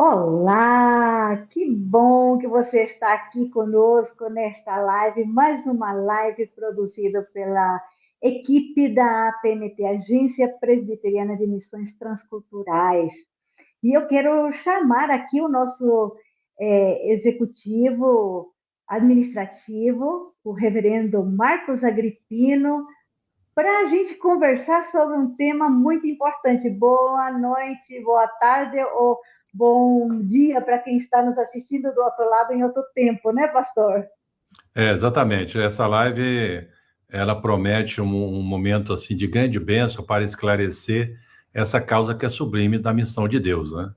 Olá, que bom que você está aqui conosco nesta live, mais uma live produzida pela equipe da APMT, Agência Presbiteriana de Missões Transculturais. E eu quero chamar aqui o nosso executivo administrativo, o reverendo Marcos Agripino, para a gente conversar sobre um tema muito importante. Boa noite, boa tarde ou bom dia para quem está nos assistindo do outro lado em outro tempo, né, pastor? Exatamente. Essa live, ela promete um momento assim de grande bênção para esclarecer essa causa que é sublime da missão de Deus, né?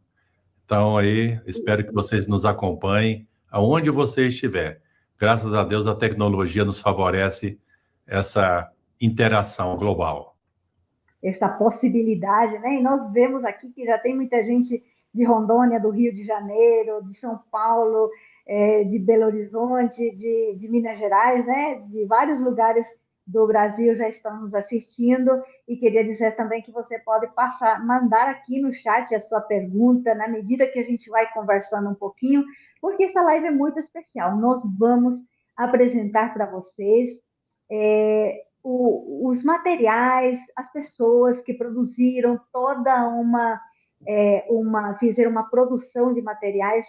Então aí, espero que vocês nos acompanhem aonde você estiver. Graças a Deus, a tecnologia nos favorece essa interação global. Essa possibilidade, né? E nós vemos aqui que já tem muita gente de Rondônia, do Rio de Janeiro, de São Paulo, de Belo Horizonte, de Minas Gerais, né? De vários lugares do Brasil já estão nos assistindo e queria dizer também que você pode mandar aqui no chat a sua pergunta na medida que a gente vai conversando um pouquinho, porque essa live é muito especial. Nós vamos apresentar para vocês os materiais, as pessoas que produziram toda fizeram uma produção de materiais,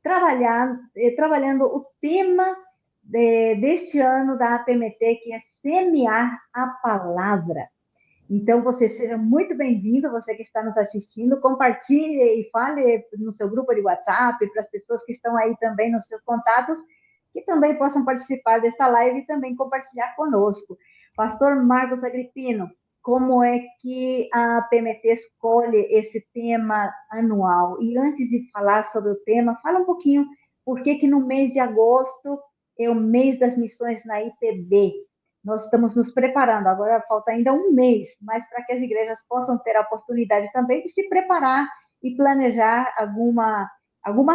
trabalhando o tema deste ano da APMT, que é semear a palavra. Então, você seja muito bem-vindo, você que está nos assistindo, compartilhe e fale no seu grupo de WhatsApp, para as pessoas que estão aí também nos seus contatos, que também possam participar desta live e também compartilhar conosco. Pastor Marcos Agripino, como é que a PMT escolhe esse tema anual? E antes de falar sobre o tema, fala um pouquinho por que no mês de agosto é o mês das missões na IPB. Nós estamos nos preparando, agora falta ainda um mês, mas para que as igrejas possam ter a oportunidade também de se preparar e planejar alguma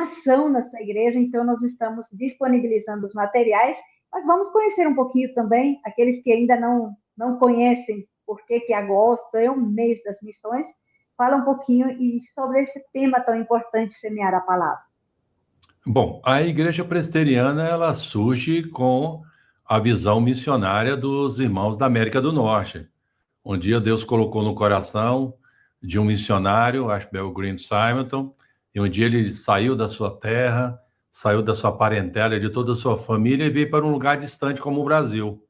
ação na sua igreja, então nós estamos disponibilizando os materiais, mas vamos conhecer um pouquinho também, aqueles que ainda não conhecem por que agosto é o mês das missões, fala um pouquinho sobre esse tema tão importante, semear a palavra. Bom, a Igreja Presbiteriana, ela surge com a visão missionária dos irmãos da América do Norte. Um dia Deus colocou no coração de um missionário, Ashbel Green Simonton, e um dia ele saiu da sua terra, saiu da sua parentela, de toda a sua família e veio para um lugar distante como o Brasil.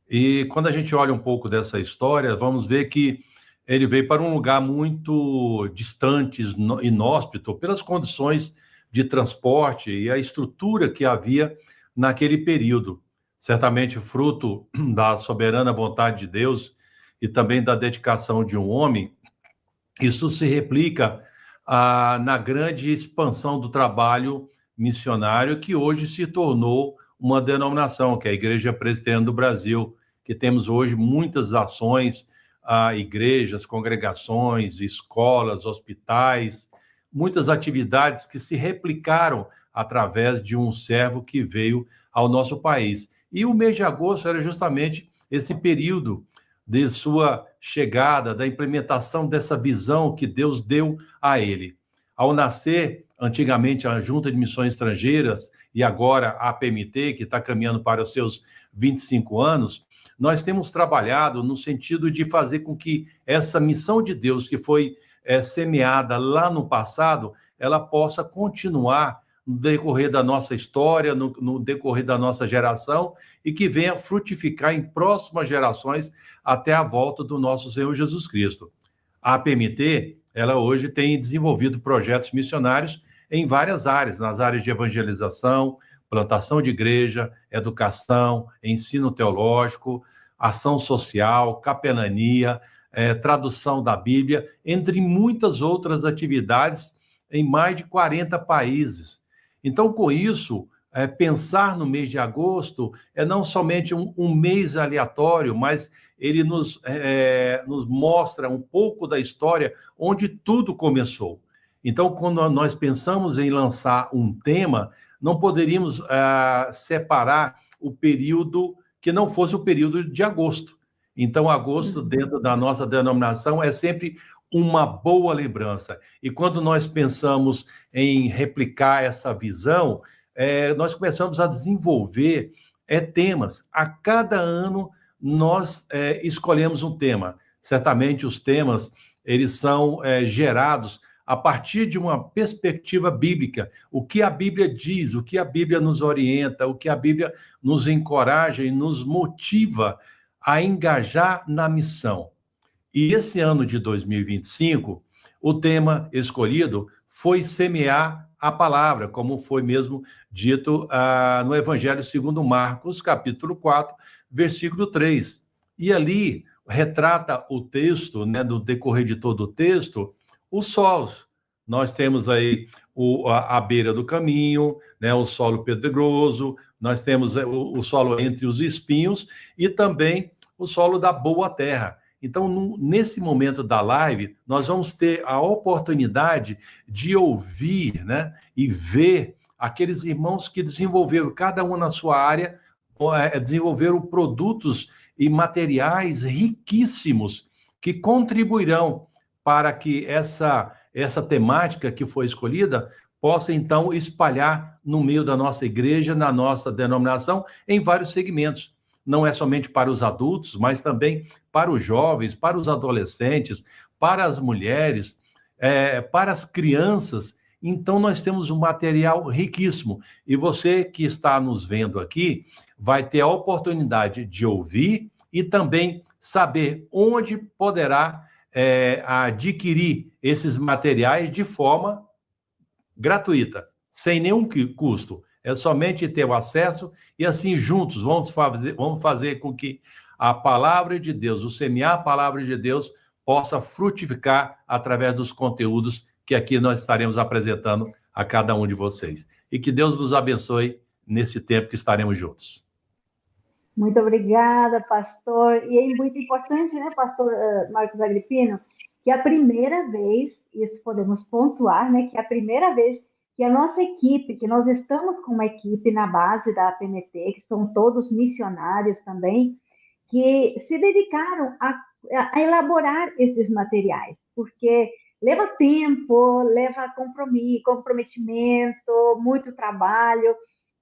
E quando a gente olha um pouco dessa história, vamos ver que ele veio para um lugar muito distante, inóspito, pelas condições de transporte e a estrutura que havia naquele período. Certamente fruto da soberana vontade de Deus e também da dedicação de um homem, isso se replica na grande expansão do trabalho missionário que hoje se tornou uma denominação, que é a Igreja Presbiteriana do Brasil, que temos hoje muitas ações, igrejas, congregações, escolas, hospitais, muitas atividades que se replicaram através de um servo que veio ao nosso país. E o mês de agosto era justamente esse período de sua chegada, da implementação dessa visão que Deus deu a ele. Ao nascer, antigamente, a Junta de Missões Estrangeiras, e agora a APMT, que está caminhando para os seus 25 anos, nós temos trabalhado no sentido de fazer com que essa missão de Deus, que foi semeada lá no passado, ela possa continuar no decorrer da nossa história, no decorrer da nossa geração, e que venha frutificar em próximas gerações até a volta do nosso Senhor Jesus Cristo. A APMT, ela hoje tem desenvolvido projetos missionários em várias áreas, nas áreas de evangelização, plantação de igreja, educação, ensino teológico, ação social, capelania, tradução da Bíblia, entre muitas outras atividades em mais de 40 países. Então, com isso, pensar no mês de agosto é não somente um mês aleatório, mas ele nos mostra um pouco da história onde tudo começou. Então, quando nós pensamos em lançar um tema, não poderíamos separar o período que não fosse o período de agosto. Então, agosto, dentro da nossa denominação, é sempre uma boa lembrança. E quando nós pensamos em replicar essa visão, nós começamos a desenvolver temas. A cada ano, nós escolhemos um tema. Certamente, os temas, eles são gerados a partir de uma perspectiva bíblica. O que a Bíblia diz, o que a Bíblia nos orienta, o que a Bíblia nos encoraja e nos motiva a engajar na missão. E esse ano de 2025, o tema escolhido foi semear a palavra, como foi mesmo dito no Evangelho segundo Marcos, capítulo 4, versículo 3. E ali retrata o texto, né, no decorrer de todo o texto, os solos. Nós temos aí a beira do caminho, né, o solo pedregoso, nós temos o solo entre os espinhos e também o solo da boa terra. Então, nesse momento da live, nós vamos ter a oportunidade de ouvir, né, e ver aqueles irmãos que desenvolveram, cada um na sua área, desenvolveram produtos e materiais riquíssimos que contribuirão para que essa temática que foi escolhida possa, então, espalhar no meio da nossa igreja, na nossa denominação, em vários segmentos. Não é somente para os adultos, mas também para os jovens, para os adolescentes, para as mulheres, para as crianças. Então, nós temos um material riquíssimo. E você que está nos vendo aqui vai ter a oportunidade de ouvir e também saber onde poderá adquirir esses materiais de forma gratuita, sem nenhum custo. É somente ter o acesso e assim juntos vamos fazer com que a palavra de Deus, o semear a palavra de Deus, possa frutificar através dos conteúdos que aqui nós estaremos apresentando a cada um de vocês. E que Deus nos abençoe nesse tempo que estaremos juntos. Muito obrigada, pastor. E é muito importante, né, pastor Marcos Agripino, que a primeira vez, isso podemos pontuar, né, que a primeira vez que a nossa equipe, que nós estamos com uma equipe na base da APMT, que são todos missionários também, que se dedicaram a elaborar esses materiais, porque leva tempo, leva comprometimento, muito trabalho,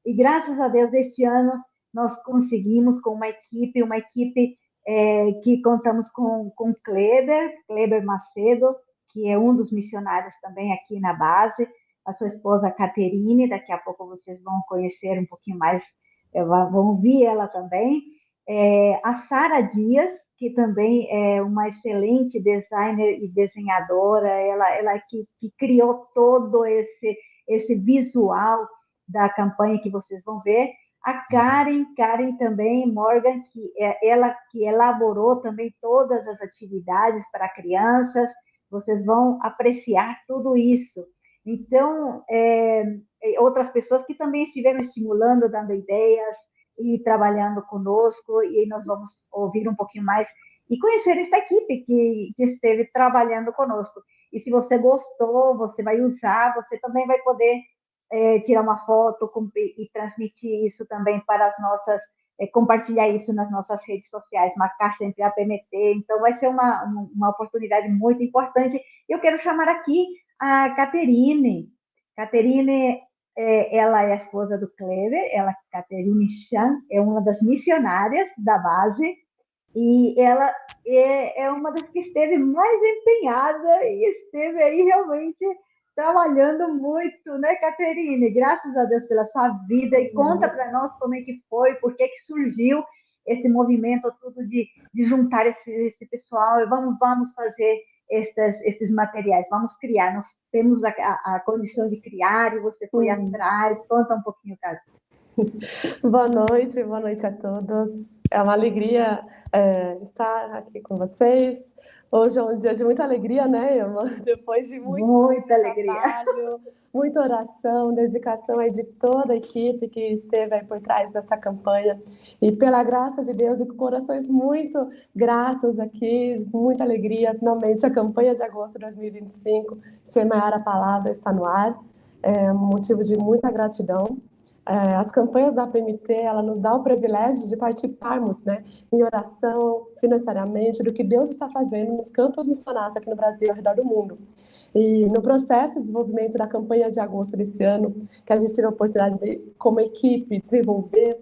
e graças a Deus, este ano, nós conseguimos com uma equipe que contamos com Kleber Macedo, que é um dos missionários também aqui na base, a sua esposa Caterine, daqui a pouco vocês vão conhecer um pouquinho mais, vão ouvir ela também, a Sara Dias, que também é uma excelente designer e desenhadora, ela que criou todo esse visual da campanha que vocês vão ver, a Karen também, Morgan, ela que elaborou também todas as atividades para crianças, vocês vão apreciar tudo isso. Então, outras pessoas que também estiveram estimulando, dando ideias e trabalhando conosco, e nós vamos ouvir um pouquinho mais e conhecer essa equipe que esteve trabalhando conosco. E se você gostou, você vai usar, você também vai poder tirar uma foto e transmitir isso também para as nossas, compartilhar isso nas nossas redes sociais, marcar sempre a PMT. Então, vai ser uma oportunidade muito importante. Eu quero chamar aqui a Caterine. Caterine, ela é a esposa do Kleber, Caterine Chan, é uma das missionárias da base, e ela é uma das que esteve mais empenhada e esteve aí realmente trabalhando muito, né, Caterine? Graças a Deus pela sua vida. E conta para nós como é que foi, por que surgiu esse movimento tudo de juntar esse pessoal e vamos fazer esses materiais, vamos criar. Nós temos a condição de criar e você foi atrás. Conta um pouquinho, Cássio. Boa noite a todos. É uma alegria estar aqui com vocês. Hoje é um dia de muita alegria, né, irmã? Depois de muita alegria. Trabalho, muita oração, dedicação aí de toda a equipe que esteve aí por trás dessa campanha. E pela graça de Deus e com corações muito gratos aqui, muita alegria, finalmente a campanha de agosto de 2025, Semear a Palavra, está no ar. É um motivo de muita gratidão. As campanhas da PMT, ela nos dá o privilégio de participarmos, né, em oração, financeiramente, do que Deus está fazendo nos campos missionários aqui no Brasil e ao redor do mundo. E no processo de desenvolvimento da campanha de agosto desse ano, que a gente teve a oportunidade de, como equipe, desenvolver,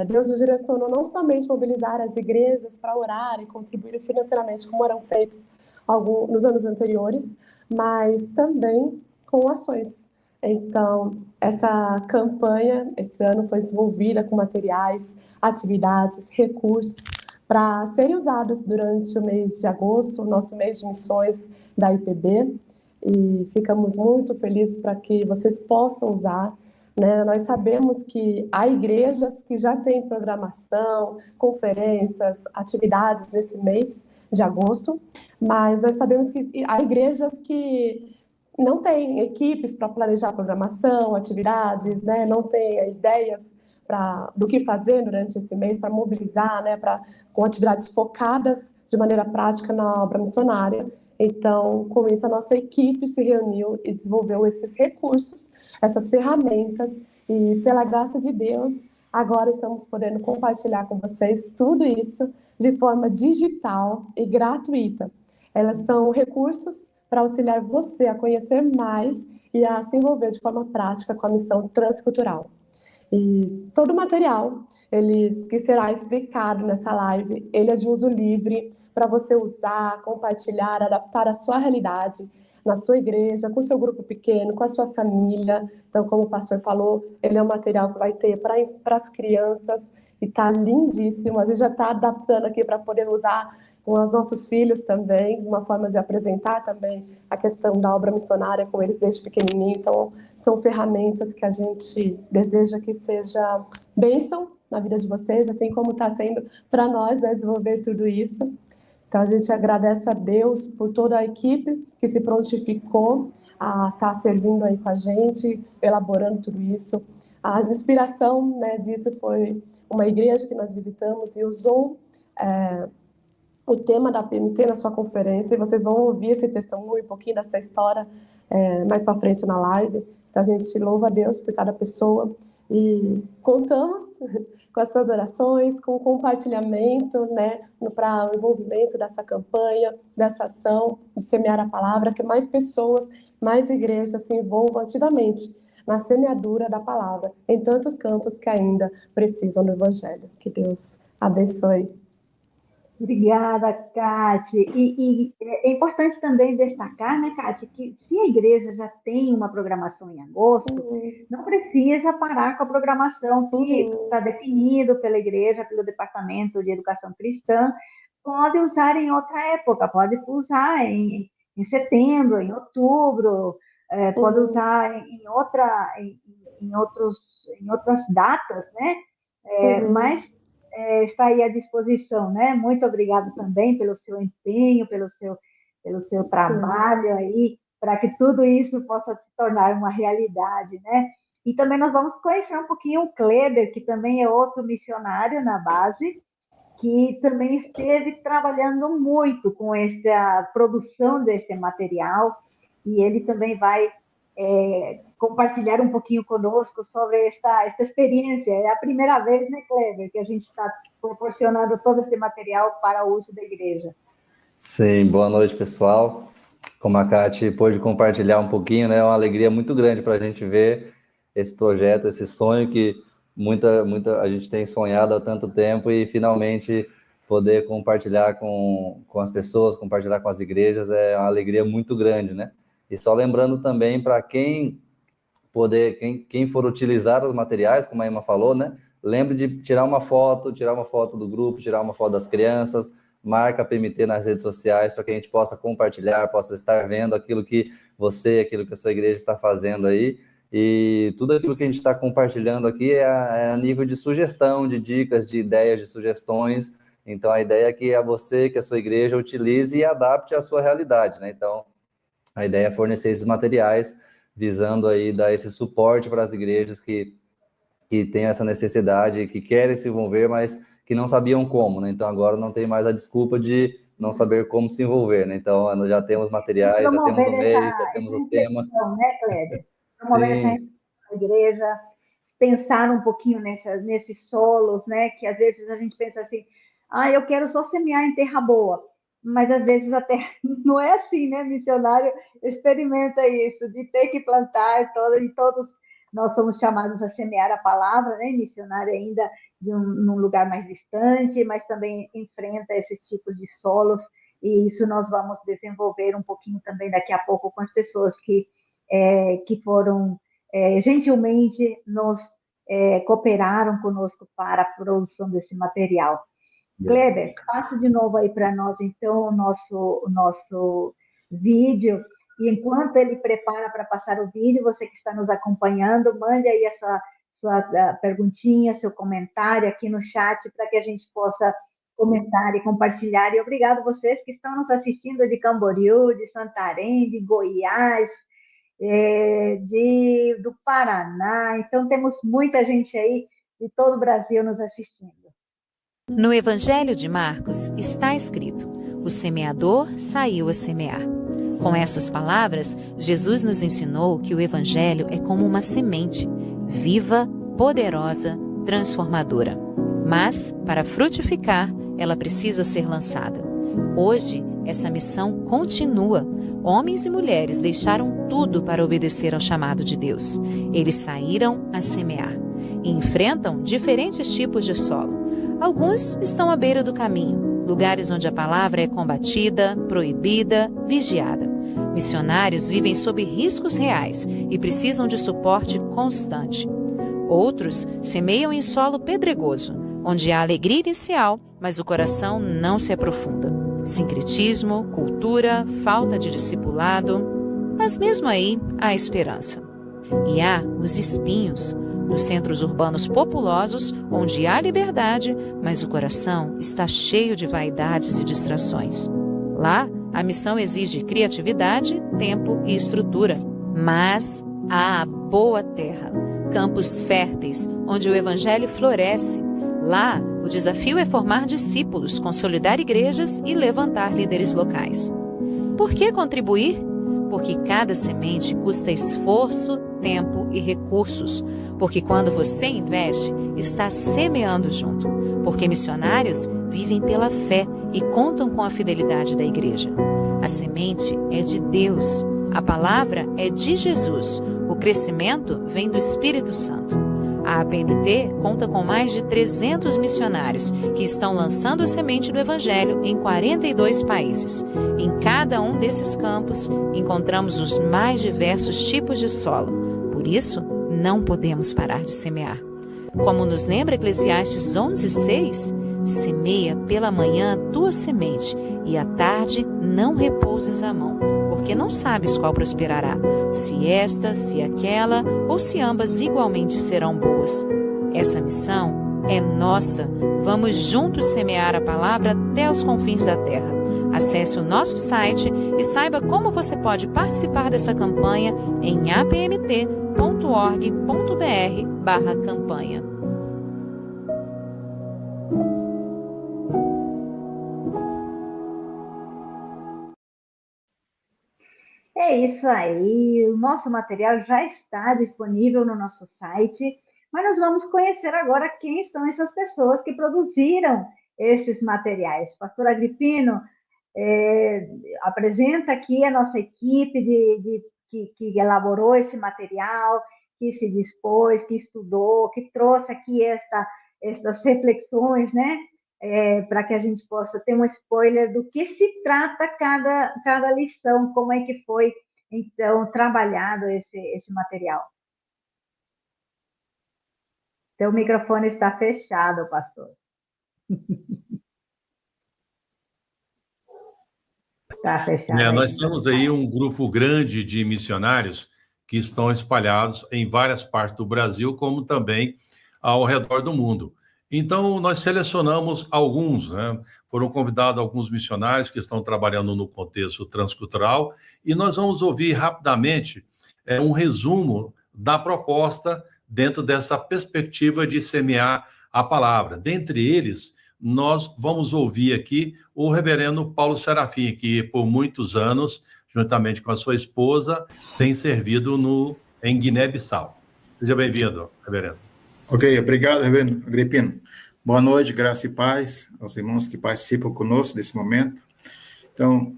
Deus nos direcionou não somente mobilizar as igrejas para orar e contribuir financeiramente, como eram feitos nos anos anteriores, mas também com ações. Então, essa campanha, esse ano, foi desenvolvida com materiais, atividades, recursos, para serem usados durante o mês de agosto, o nosso mês de missões da IPB, e ficamos muito felizes para que vocês possam usar, né? Nós sabemos que há igrejas que já têm programação, conferências, atividades nesse mês de agosto, mas nós sabemos que há igrejas que não têm equipes para planejar programação, atividades, né? Não têm ideias do que fazer durante esse mês, para mobilizar, né? Com atividades focadas de maneira prática na obra missionária. Então, com isso, a nossa equipe se reuniu e desenvolveu esses recursos, essas ferramentas, e pela graça de Deus, agora estamos podendo compartilhar com vocês tudo isso de forma digital e gratuita. Elas são recursos para auxiliar você a conhecer mais e a se envolver de forma prática com a missão transcultural. E todo o material que será explicado nessa live, ele é de uso livre para você usar, compartilhar, adaptar à sua realidade, na sua igreja, com seu grupo pequeno, com a sua família. Então, como o pastor falou, ele é um material que vai ter para as crianças e está lindíssimo. A gente já está adaptando aqui para poder usar com os nossos filhos também, uma forma de apresentar também a questão da obra missionária com eles desde pequenininho. Então, são ferramentas que a gente deseja que seja bênção na vida de vocês, assim como está sendo para nós, né, desenvolver tudo isso. Então, a gente agradece a Deus por toda a equipe que se prontificou a estar servindo aí com a gente, elaborando tudo isso. A inspiração, né, disso foi uma igreja que nós visitamos e usou o tema da PMT na sua conferência, e vocês vão ouvir esse testemunho, um pouquinho dessa história mais para frente na live. Então, a gente louva a Deus por cada pessoa e contamos com as suas orações, com o compartilhamento, né, para o envolvimento dessa campanha, dessa ação de semear a palavra, que mais pessoas, mais igrejas se envolvam ativamente na semeadura da palavra em tantos campos que ainda precisam do Evangelho. Que Deus abençoe. Obrigada, Cátia. E é importante também destacar, né, Cátia, que se a igreja já tem uma programação em agosto, não precisa parar com a programação que está definido pela igreja, pelo Departamento de Educação Cristã. Pode usar em outra época, pode usar em setembro, em outubro, pode usar em outras datas, né? Mas está aí à disposição, né? Muito obrigada também pelo seu empenho, pelo seu trabalho aí, para que tudo isso possa se tornar uma realidade, né? E também nós vamos conhecer um pouquinho o Kleber, que também é outro missionário na base, que também esteve trabalhando muito com essa produção desse material, e ele também vai compartilhar um pouquinho conosco sobre esta experiência. É a primeira vez, né, Kleber, que a gente está proporcionando todo esse material para o uso da igreja. Sim, boa noite, pessoal. Como a Cátia pôde compartilhar um pouquinho, né, é uma alegria muito grande para a gente ver esse projeto, esse sonho que muita a gente tem sonhado há tanto tempo e finalmente poder compartilhar com as pessoas, compartilhar com as igrejas, é uma alegria muito grande, né? E só lembrando também para quem for utilizar os materiais, como a Emma falou, né? Lembre de tirar uma foto do grupo, tirar uma foto das crianças, marca a PMT nas redes sociais para que a gente possa compartilhar, possa estar vendo aquilo que aquilo que a sua igreja está fazendo aí. E tudo aquilo que a gente está compartilhando aqui é a nível de sugestão, de dicas, de ideias, de sugestões. Então, a ideia é que a sua igreja utilize e adapte à sua realidade, né? Então, a ideia é fornecer esses materiais, visando aí dar esse suporte para as igrejas que têm essa necessidade, que querem se envolver, mas que não sabiam como, né? Então, agora não tem mais a desculpa de não saber como se envolver, né? Então, nós já temos materiais, já temos o mês, já temos o tema. Né, Kleber? Promover essa na igreja, pensar um pouquinho nesses solos, né? Que às vezes a gente pensa assim, eu quero só semear em terra boa, mas às vezes a terra não é assim, né? Missionário experimenta isso, de ter que plantar, e todos nós somos chamados a semear a palavra, né? Missionário ainda num lugar mais distante, mas também enfrenta esses tipos de solos, e isso nós vamos desenvolver um pouquinho também daqui a pouco com as pessoas que foram gentilmente nos cooperaram conosco para a produção desse material. Kleber, passa de novo aí para nós, então, o nosso vídeo. E enquanto ele prepara para passar o vídeo, você que está nos acompanhando, mande aí a sua perguntinha, seu comentário aqui no chat, para que a gente possa comentar e compartilhar. E obrigado vocês que estão nos assistindo de Camboriú, de Santarém, de Goiás, do Paraná. Então, temos muita gente aí de todo o Brasil nos assistindo. No Evangelho de Marcos está escrito: o semeador saiu a semear. Com essas palavras, Jesus nos ensinou que o Evangelho é como uma semente, viva, poderosa, transformadora. Mas, para frutificar, ela precisa ser lançada. Hoje, essa missão continua. Homens e mulheres deixaram tudo para obedecer ao chamado de Deus. Eles saíram a semear e enfrentam diferentes tipos de solo. Alguns estão à beira do caminho, lugares onde a palavra é combatida, proibida, vigiada. Missionários vivem sob riscos reais e precisam de suporte constante. Outros semeiam em solo pedregoso, onde há alegria inicial, mas o coração não se aprofunda. Sincretismo, cultura, falta de discipulado, mas mesmo aí há esperança. E há os espinhos, nos centros urbanos populosos, onde há liberdade, mas o coração está cheio de vaidades e distrações. Lá, a missão exige criatividade, tempo e estrutura. Mas há a boa terra, campos férteis, onde o evangelho floresce. Lá, o desafio é formar discípulos, consolidar igrejas e levantar líderes locais. Por que contribuir? Porque cada semente custa esforço, tempo e recursos. Porque quando você investe, está semeando junto. Porque missionários vivem pela fé e contam com a fidelidade da igreja. A semente é de Deus. A palavra é de Jesus. O crescimento vem do Espírito Santo. A APMT conta com mais de 300 missionários que estão lançando a semente do Evangelho em 42 países. Em cada um desses campos, encontramos os mais diversos tipos de solo. Por isso, não podemos parar de semear. Como nos lembra Eclesiastes 11:6, semeia pela manhã a tua semente e à tarde não repousas a mão, porque não sabes qual prosperará, se esta, se aquela, ou se ambas igualmente serão boas. Essa missão é nossa. Vamos juntos semear a palavra até os confins da terra. Acesse o nosso site e saiba como você pode participar dessa campanha em apmt.org.br/campanha. É isso aí, o nosso material já está disponível no nosso site, mas nós vamos conhecer agora quem são essas pessoas que produziram esses materiais. Pastor Agripino, apresenta aqui a nossa equipe que elaborou esse material, que se dispôs, que estudou, que trouxe aqui essas reflexões, né? Para que a gente possa ter um spoiler do que se trata cada lição, como é que foi, então, trabalhado esse material. Então, o microfone está fechado, pastor. Está fechado. Nós temos aí um grupo grande de missionários que estão espalhados em várias partes do Brasil, como também ao redor do mundo. Então, nós selecionamos alguns, né? Foram convidados alguns missionários que estão trabalhando no contexto transcultural, e nós vamos ouvir rapidamente um resumo da proposta dentro dessa perspectiva de semear a palavra. Dentre eles, nós vamos ouvir aqui o reverendo Paulo Serafim, que por muitos anos, juntamente com a sua esposa, tem servido em Guiné-Bissau. Seja bem-vindo, reverendo. Ok, obrigado, reverendo Agripino. Boa noite, graça e paz aos irmãos que participam conosco nesse momento. Então,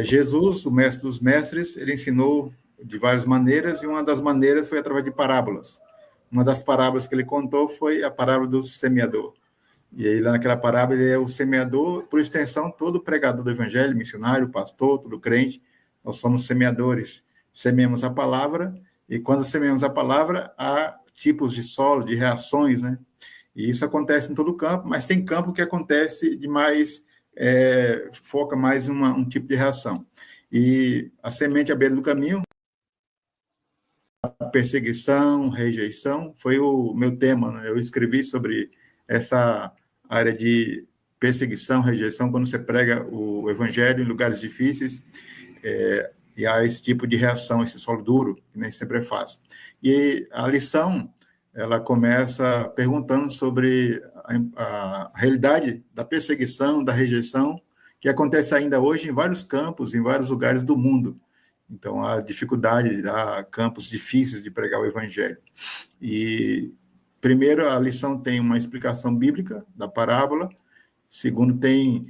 Jesus, o mestre dos mestres, ele ensinou de várias maneiras, e uma das maneiras foi através de parábolas. Uma das parábolas que ele contou foi a parábola do semeador. E aí, lá naquela parábola, ele é o semeador, por extensão, todo pregador do evangelho, missionário, pastor, todo crente, nós somos semeadores. Semeamos a palavra, e quando semeamos a palavra, há tipos de solo, de reações, né? E isso acontece em todo o campo, mas tem campo que acontece de mais, foca mais em um tipo de reação. E a semente à beira do caminho, a perseguição, rejeição, foi o meu tema, né? Eu escrevi sobre essa área de perseguição, rejeição, quando você prega o evangelho em lugares difíceis, e há esse tipo de reação, esse solo duro, que nem sempre é fácil. E a lição, ela começa perguntando sobre a realidade da perseguição, da rejeição, que acontece ainda hoje em vários campos, em vários lugares do mundo. Então, há dificuldade, há campos difíceis de pregar o evangelho. E, primeiro, a lição tem uma explicação bíblica da parábola. Segundo, tem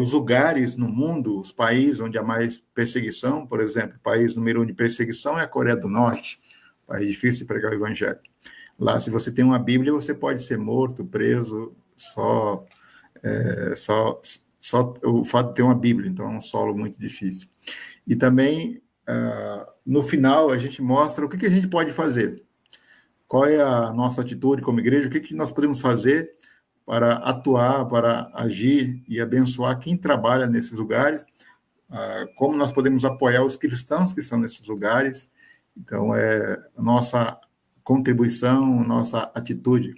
os lugares no mundo, os países onde há mais perseguição. Por exemplo, o país número 1 de perseguição é a Coreia do Norte, país difícil de pregar o evangelho. Lá, se você tem uma Bíblia, você pode ser morto, preso, só o fato de ter uma Bíblia. Então, é um solo muito difícil. E também, no final, a gente mostra o que a gente pode fazer. Qual é a nossa atitude como igreja, o que nós podemos fazer para atuar, para agir e abençoar quem trabalha nesses lugares, como nós podemos apoiar os cristãos que estão nesses lugares. Então, a nossa contribuição, nossa atitude.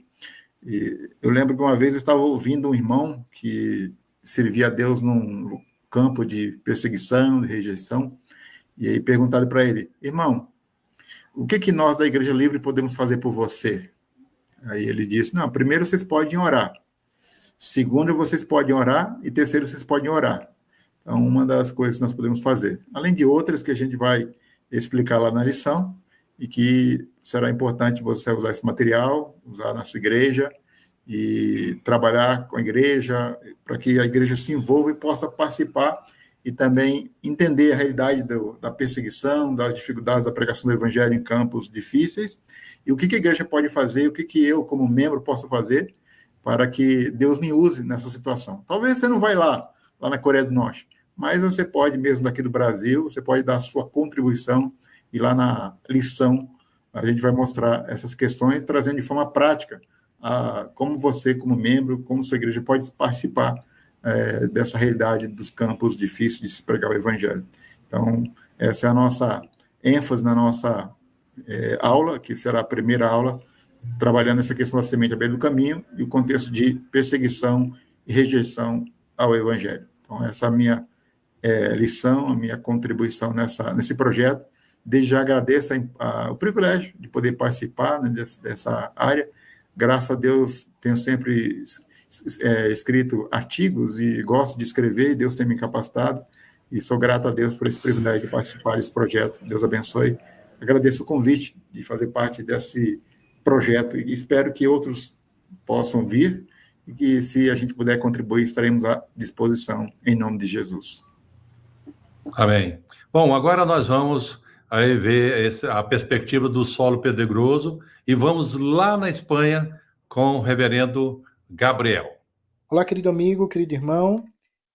E eu lembro que uma vez eu estava ouvindo um irmão que servia a Deus num campo de perseguição, de rejeição, e aí perguntaram para ele: irmão, o que nós da Igreja Livre podemos fazer por você? Aí ele disse: não, primeiro vocês podem orar, segundo vocês podem orar, e terceiro vocês podem orar. Então, uma das coisas que nós podemos fazer, além de outras que a gente vai explicar lá na lição, e que será importante você usar esse material, usar na sua igreja, e trabalhar com a igreja, para que a igreja se envolva e possa participar, e também entender a realidade da perseguição, das dificuldades da pregação do evangelho em campos difíceis, e o que a igreja pode fazer, o que eu, como membro, posso fazer para que Deus me use nessa situação. Talvez você não vai lá na Coreia do Norte, mas você pode, mesmo daqui do Brasil, você pode dar a sua contribuição, e lá na lição a gente vai mostrar essas questões, trazendo de forma prática como você, como membro, como sua igreja pode participar dessa realidade dos campos difíceis de se pregar o evangelho. Então, essa é a nossa ênfase na nossa aula, que será a primeira aula, trabalhando essa questão da semente à beira do caminho e o contexto de perseguição e rejeição ao evangelho. Então, essa é a minha lição, a minha contribuição nesse projeto. Desde já agradeço o privilégio de poder participar, né, dessa área. Graças a Deus, tenho sempre escrito artigos e gosto de escrever, e Deus tem me capacitado, e sou grato a Deus por esse privilégio de participar desse projeto. Deus abençoe. Agradeço o convite de fazer parte desse projeto, e espero que outros possam vir, e que, se a gente puder contribuir, estaremos à disposição, em nome de Jesus. Amém. Bom, agora nós vamos aí ver a perspectiva do solo pedregoso, e vamos lá na Espanha com o reverendo Gabriel. Olá, querido amigo, querido irmão,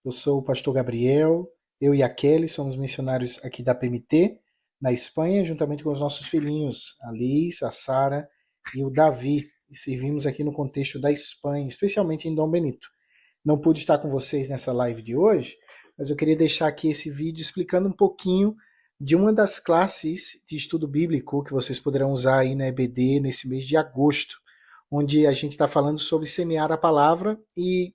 eu sou o pastor Gabriel, eu e a Kelly somos missionários aqui da PMT, na Espanha, juntamente com os nossos filhinhos, a Liz, a Sara e o Davi, e servimos aqui no contexto da Espanha, especialmente em Dom Benito. Não pude estar com vocês nessa live de hoje, mas eu queria deixar aqui esse vídeo explicando um pouquinho de uma das classes de estudo bíblico que vocês poderão usar aí na EBD nesse mês de agosto, onde a gente está falando sobre semear a palavra e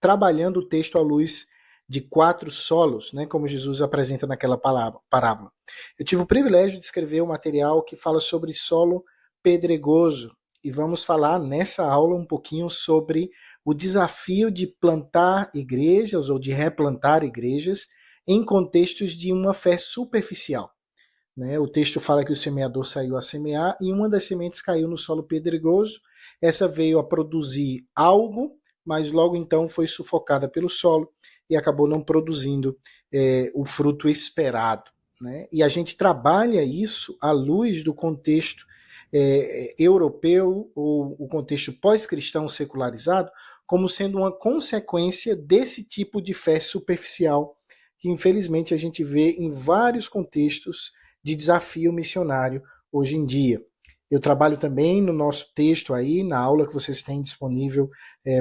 trabalhando o texto à luz de 4 solos, né, como Jesus apresenta naquela parábola. Eu tive o privilégio de escrever um material que fala sobre solo pedregoso, e vamos falar nessa aula um pouquinho sobre o desafio de plantar igrejas ou de replantar igrejas em contextos de uma fé superficial. né? O texto fala que o semeador saiu a semear e uma das sementes caiu no solo pedregoso. Essa veio a produzir algo, mas logo então foi sufocada pelo solo e acabou não produzindo o fruto esperado, né? E a gente trabalha isso à luz do contexto europeu, ou o contexto pós-cristão secularizado, como sendo uma consequência desse tipo de fé superficial que infelizmente a gente vê em vários contextos de desafio missionário hoje em dia. Eu trabalho também no nosso texto aí, na aula que vocês têm disponível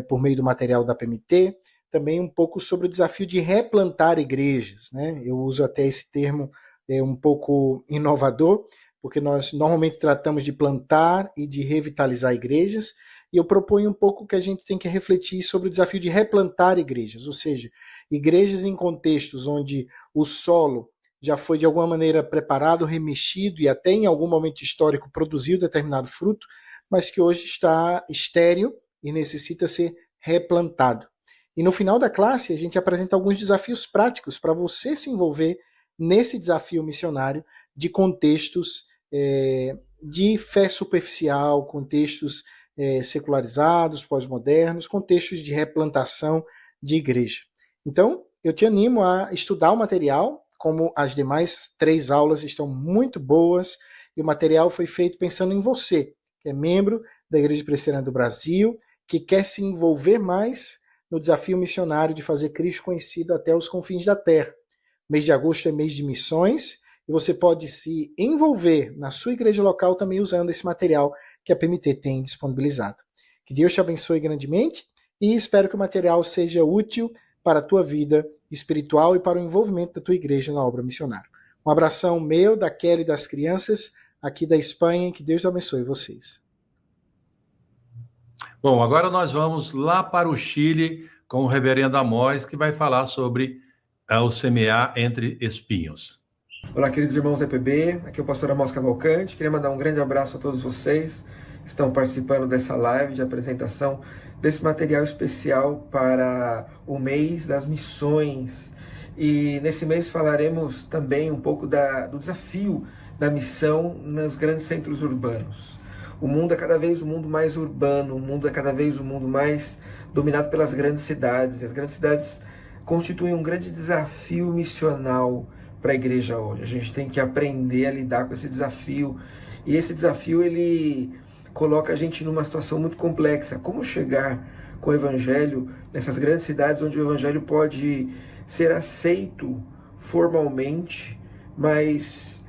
por meio do material da PMT, também um pouco sobre o desafio de replantar igrejas, né? Eu uso até esse termo um pouco inovador, porque nós normalmente tratamos de plantar e de revitalizar igrejas, e eu proponho um pouco que a gente tem que refletir sobre o desafio de replantar igrejas, ou seja, igrejas em contextos onde o solo já foi de alguma maneira preparado, remexido e até em algum momento histórico produziu determinado fruto, mas que hoje está estéril e necessita ser replantado. E no final da classe a gente apresenta alguns desafios práticos para você se envolver nesse desafio missionário de contextos de fé superficial, contextos secularizados, pós-modernos, contextos de replantação de igreja. Então, eu te animo a estudar o material, como as demais 3 aulas estão muito boas, e o material foi feito pensando em você, que é membro da Igreja Presbiteriana do Brasil, que quer se envolver mais no desafio missionário de fazer Cristo conhecido até os confins da terra. Mês de agosto é mês de missões, e você pode se envolver na sua igreja local também usando esse material que a PMT tem disponibilizado. Que Deus te abençoe grandemente e espero que o material seja útil para a tua vida espiritual e para o envolvimento da tua igreja na obra missionária. Um abração meu, da Kelly e das crianças aqui da Espanha, que Deus abençoe vocês. Bom, agora nós vamos lá para o Chile com o reverendo Amós, que vai falar sobre o semear entre espinhos. Olá, queridos irmãos da EPB, aqui é o pastor Amós Cavalcante. Queria mandar um grande abraço a todos vocês que estão participando dessa live de apresentação desse material especial para o mês das missões. E nesse mês falaremos também um pouco do desafio da missão nos grandes centros urbanos. O mundo é cada vez um mundo mais urbano, o mundo é cada vez um mundo mais dominado pelas grandes cidades. E as grandes cidades constituem um grande desafio missional para a igreja hoje. A gente tem que aprender a lidar com esse desafio. E esse desafio, ele coloca a gente numa situação muito complexa. Como chegar com o evangelho nessas grandes cidades onde o evangelho pode ser aceito formalmente, mas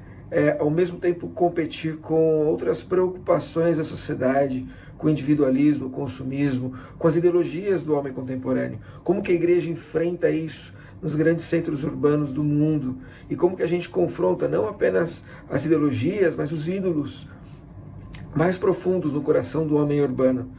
ao mesmo tempo competir com outras preocupações da sociedade, com o individualismo, o consumismo, com as ideologias do homem contemporâneo. Como que a igreja enfrenta isso nos grandes centros urbanos do mundo? E como que a gente confronta não apenas as ideologias, mas os ídolos mais profundos no coração do homem urbano?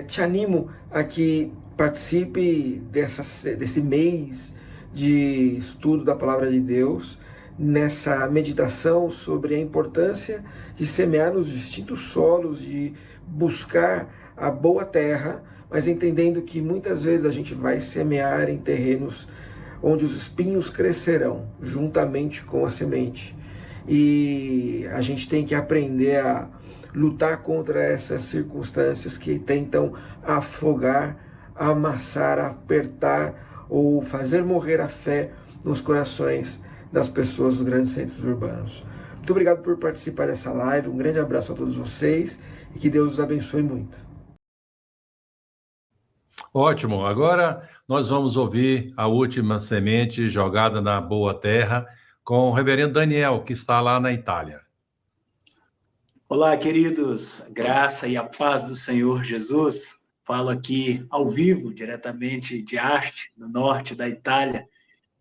Te animo a que participe desse mês de estudo da Palavra de Deus, nessa meditação sobre a importância de semear nos distintos solos, de buscar a boa terra, mas entendendo que muitas vezes a gente vai semear em terrenos onde os espinhos crescerão juntamente com a semente. E a gente tem que aprender a lutar contra essas circunstâncias que tentam afogar, amassar, apertar ou fazer morrer a fé nos corações das pessoas dos grandes centros urbanos. Muito obrigado por participar dessa live, um grande abraço a todos vocês e que Deus os abençoe muito. Ótimo, agora nós vamos ouvir a última semente jogada na boa terra com o reverendo Daniel, que está lá na Itália. Olá, queridos, graça e a paz do Senhor Jesus. Falo aqui ao vivo, diretamente de Asti, no norte da Itália,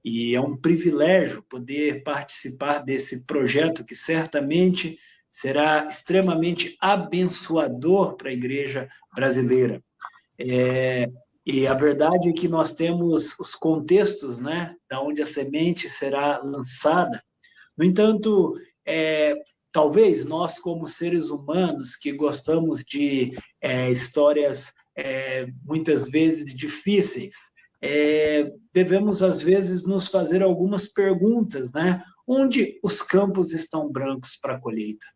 e é um privilégio poder participar desse projeto que certamente será extremamente abençoador para a igreja brasileira. E a verdade é que nós temos os contextos, né, da onde a semente será lançada. No entanto, talvez nós, como seres humanos que gostamos de histórias muitas vezes difíceis, devemos, às vezes, nos fazer algumas perguntas, né? onde os campos estão brancos para a colheita?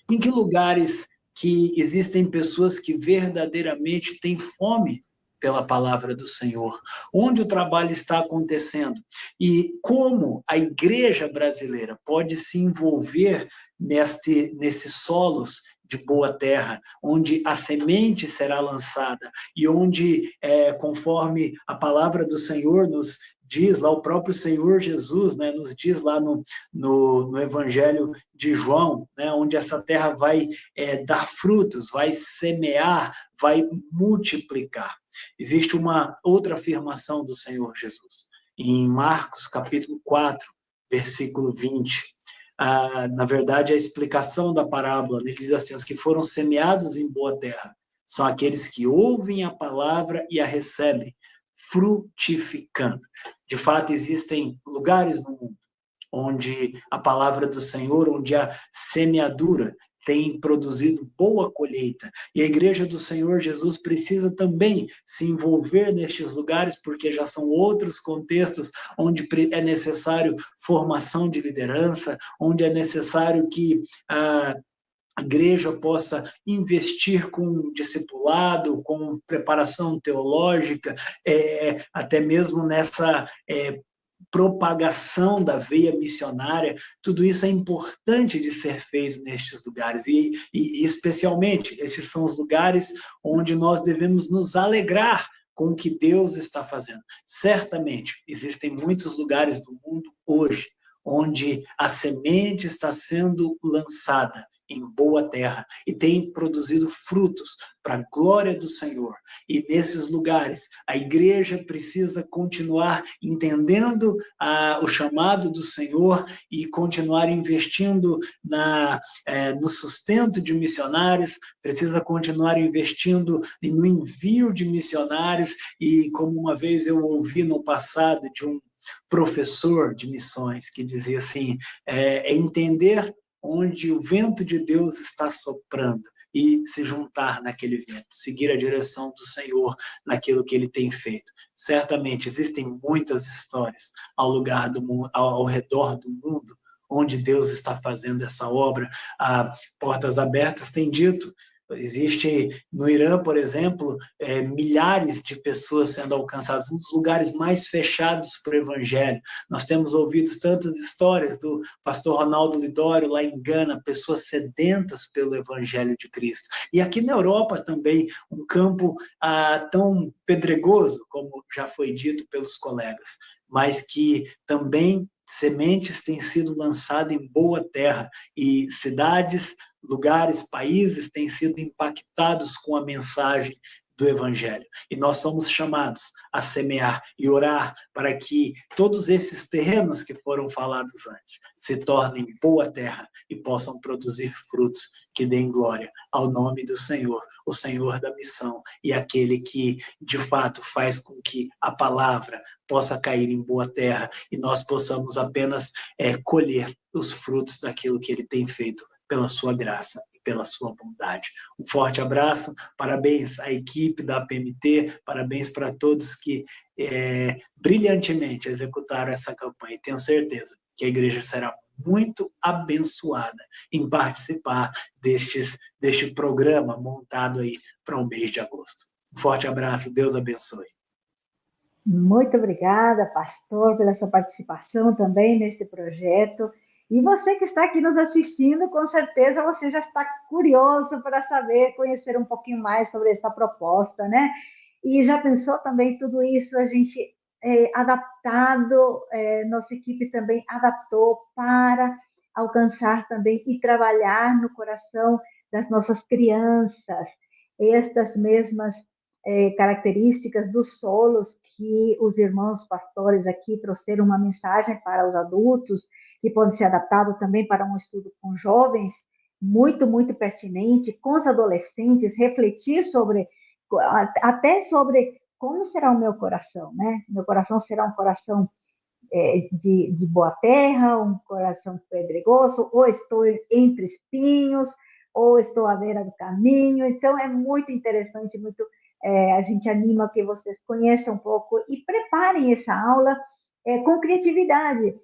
Em que lugares que existem pessoas que verdadeiramente têm fome pela palavra do Senhor? Onde o trabalho está acontecendo? E como a igreja brasileira pode se envolver nesses solos de boa terra, onde a semente será lançada e onde, conforme a palavra do Senhor nos diz lá, o próprio Senhor Jesus, né, nos diz lá no Evangelho de João, né, onde essa terra vai dar frutos, vai semear, vai multiplicar. Existe uma outra afirmação do Senhor Jesus, em Marcos capítulo 4, versículo 20. Na verdade, a explicação da parábola, ele diz assim: os que foram semeados em boa terra são aqueles que ouvem a palavra e a recebem, frutificando. De fato, existem lugares no mundo onde a palavra do Senhor, onde a semeadura tem produzido boa colheita. E a igreja do Senhor Jesus precisa também se envolver nestes lugares, porque já são outros contextos onde é necessário formação de liderança, onde é necessário que a igreja possa investir com discipulado, com preparação teológica, até mesmo nessa propagação da veia missionária. Tudo isso é importante de ser feito nestes lugares, e especialmente, estes são os lugares onde nós devemos nos alegrar com o que Deus está fazendo. Certamente, existem muitos lugares do mundo hoje onde a semente está sendo lançada em boa terra e tem produzido frutos para a glória do Senhor. E nesses lugares, a igreja precisa continuar entendendo o chamado do Senhor e continuar investindo no sustento de missionários, precisa continuar investindo no envio de missionários, e como uma vez eu ouvi no passado de um professor de missões que dizia assim, entender onde o vento de Deus está soprando e se juntar naquele vento, seguir a direção do Senhor naquilo que Ele tem feito. Certamente existem muitas histórias ao redor do mundo onde Deus está fazendo essa obra. Portas Abertas tem dito, existe no Irã, por exemplo, milhares de pessoas sendo alcançadas, um dos lugares mais fechados para o Evangelho. Nós temos ouvido tantas histórias do pastor Ronaldo Lidório, lá em Gana, pessoas sedentas pelo Evangelho de Cristo. E aqui na Europa também, um campo tão pedregoso, como já foi dito pelos colegas, mas que também sementes têm sido lançadas em boa terra, e cidades, lugares, países têm sido impactados com a mensagem do Evangelho. E nós somos chamados a semear e orar para que todos esses terrenos que foram falados antes se tornem boa terra e possam produzir frutos que deem glória ao nome do Senhor, o Senhor da missão, e aquele que, de fato, faz com que a palavra possa cair em boa terra e nós possamos apenas colher os frutos daquilo que Ele tem feito pela sua graça e pela sua bondade. Um forte abraço, parabéns à equipe da PMT, parabéns para todos que brilhantemente executaram essa campanha. Tenho certeza que a igreja será muito abençoada em participar deste programa montado aí para o mês de agosto. Um forte abraço, Deus abençoe. Muito obrigada, pastor, pela sua participação também neste projeto. E você que está aqui nos assistindo, com certeza você já está curioso para saber, conhecer um pouquinho mais sobre essa proposta, né? E já pensou também tudo isso, a gente adaptado, nossa equipe também adaptou para alcançar também e trabalhar no coração das nossas crianças estas mesmas características dos solos que os irmãos pastores aqui trouxeram uma mensagem para os adultos, que pode ser adaptado também para um estudo com jovens, muito, muito pertinente, com os adolescentes, refletir até sobre como será o meu coração, né? Meu coração será um coração de boa terra, um coração pedregoso, ou estou entre espinhos, ou estou à beira do caminho. Então, é muito interessante, a gente anima que vocês conheçam um pouco e preparem essa aula com criatividade.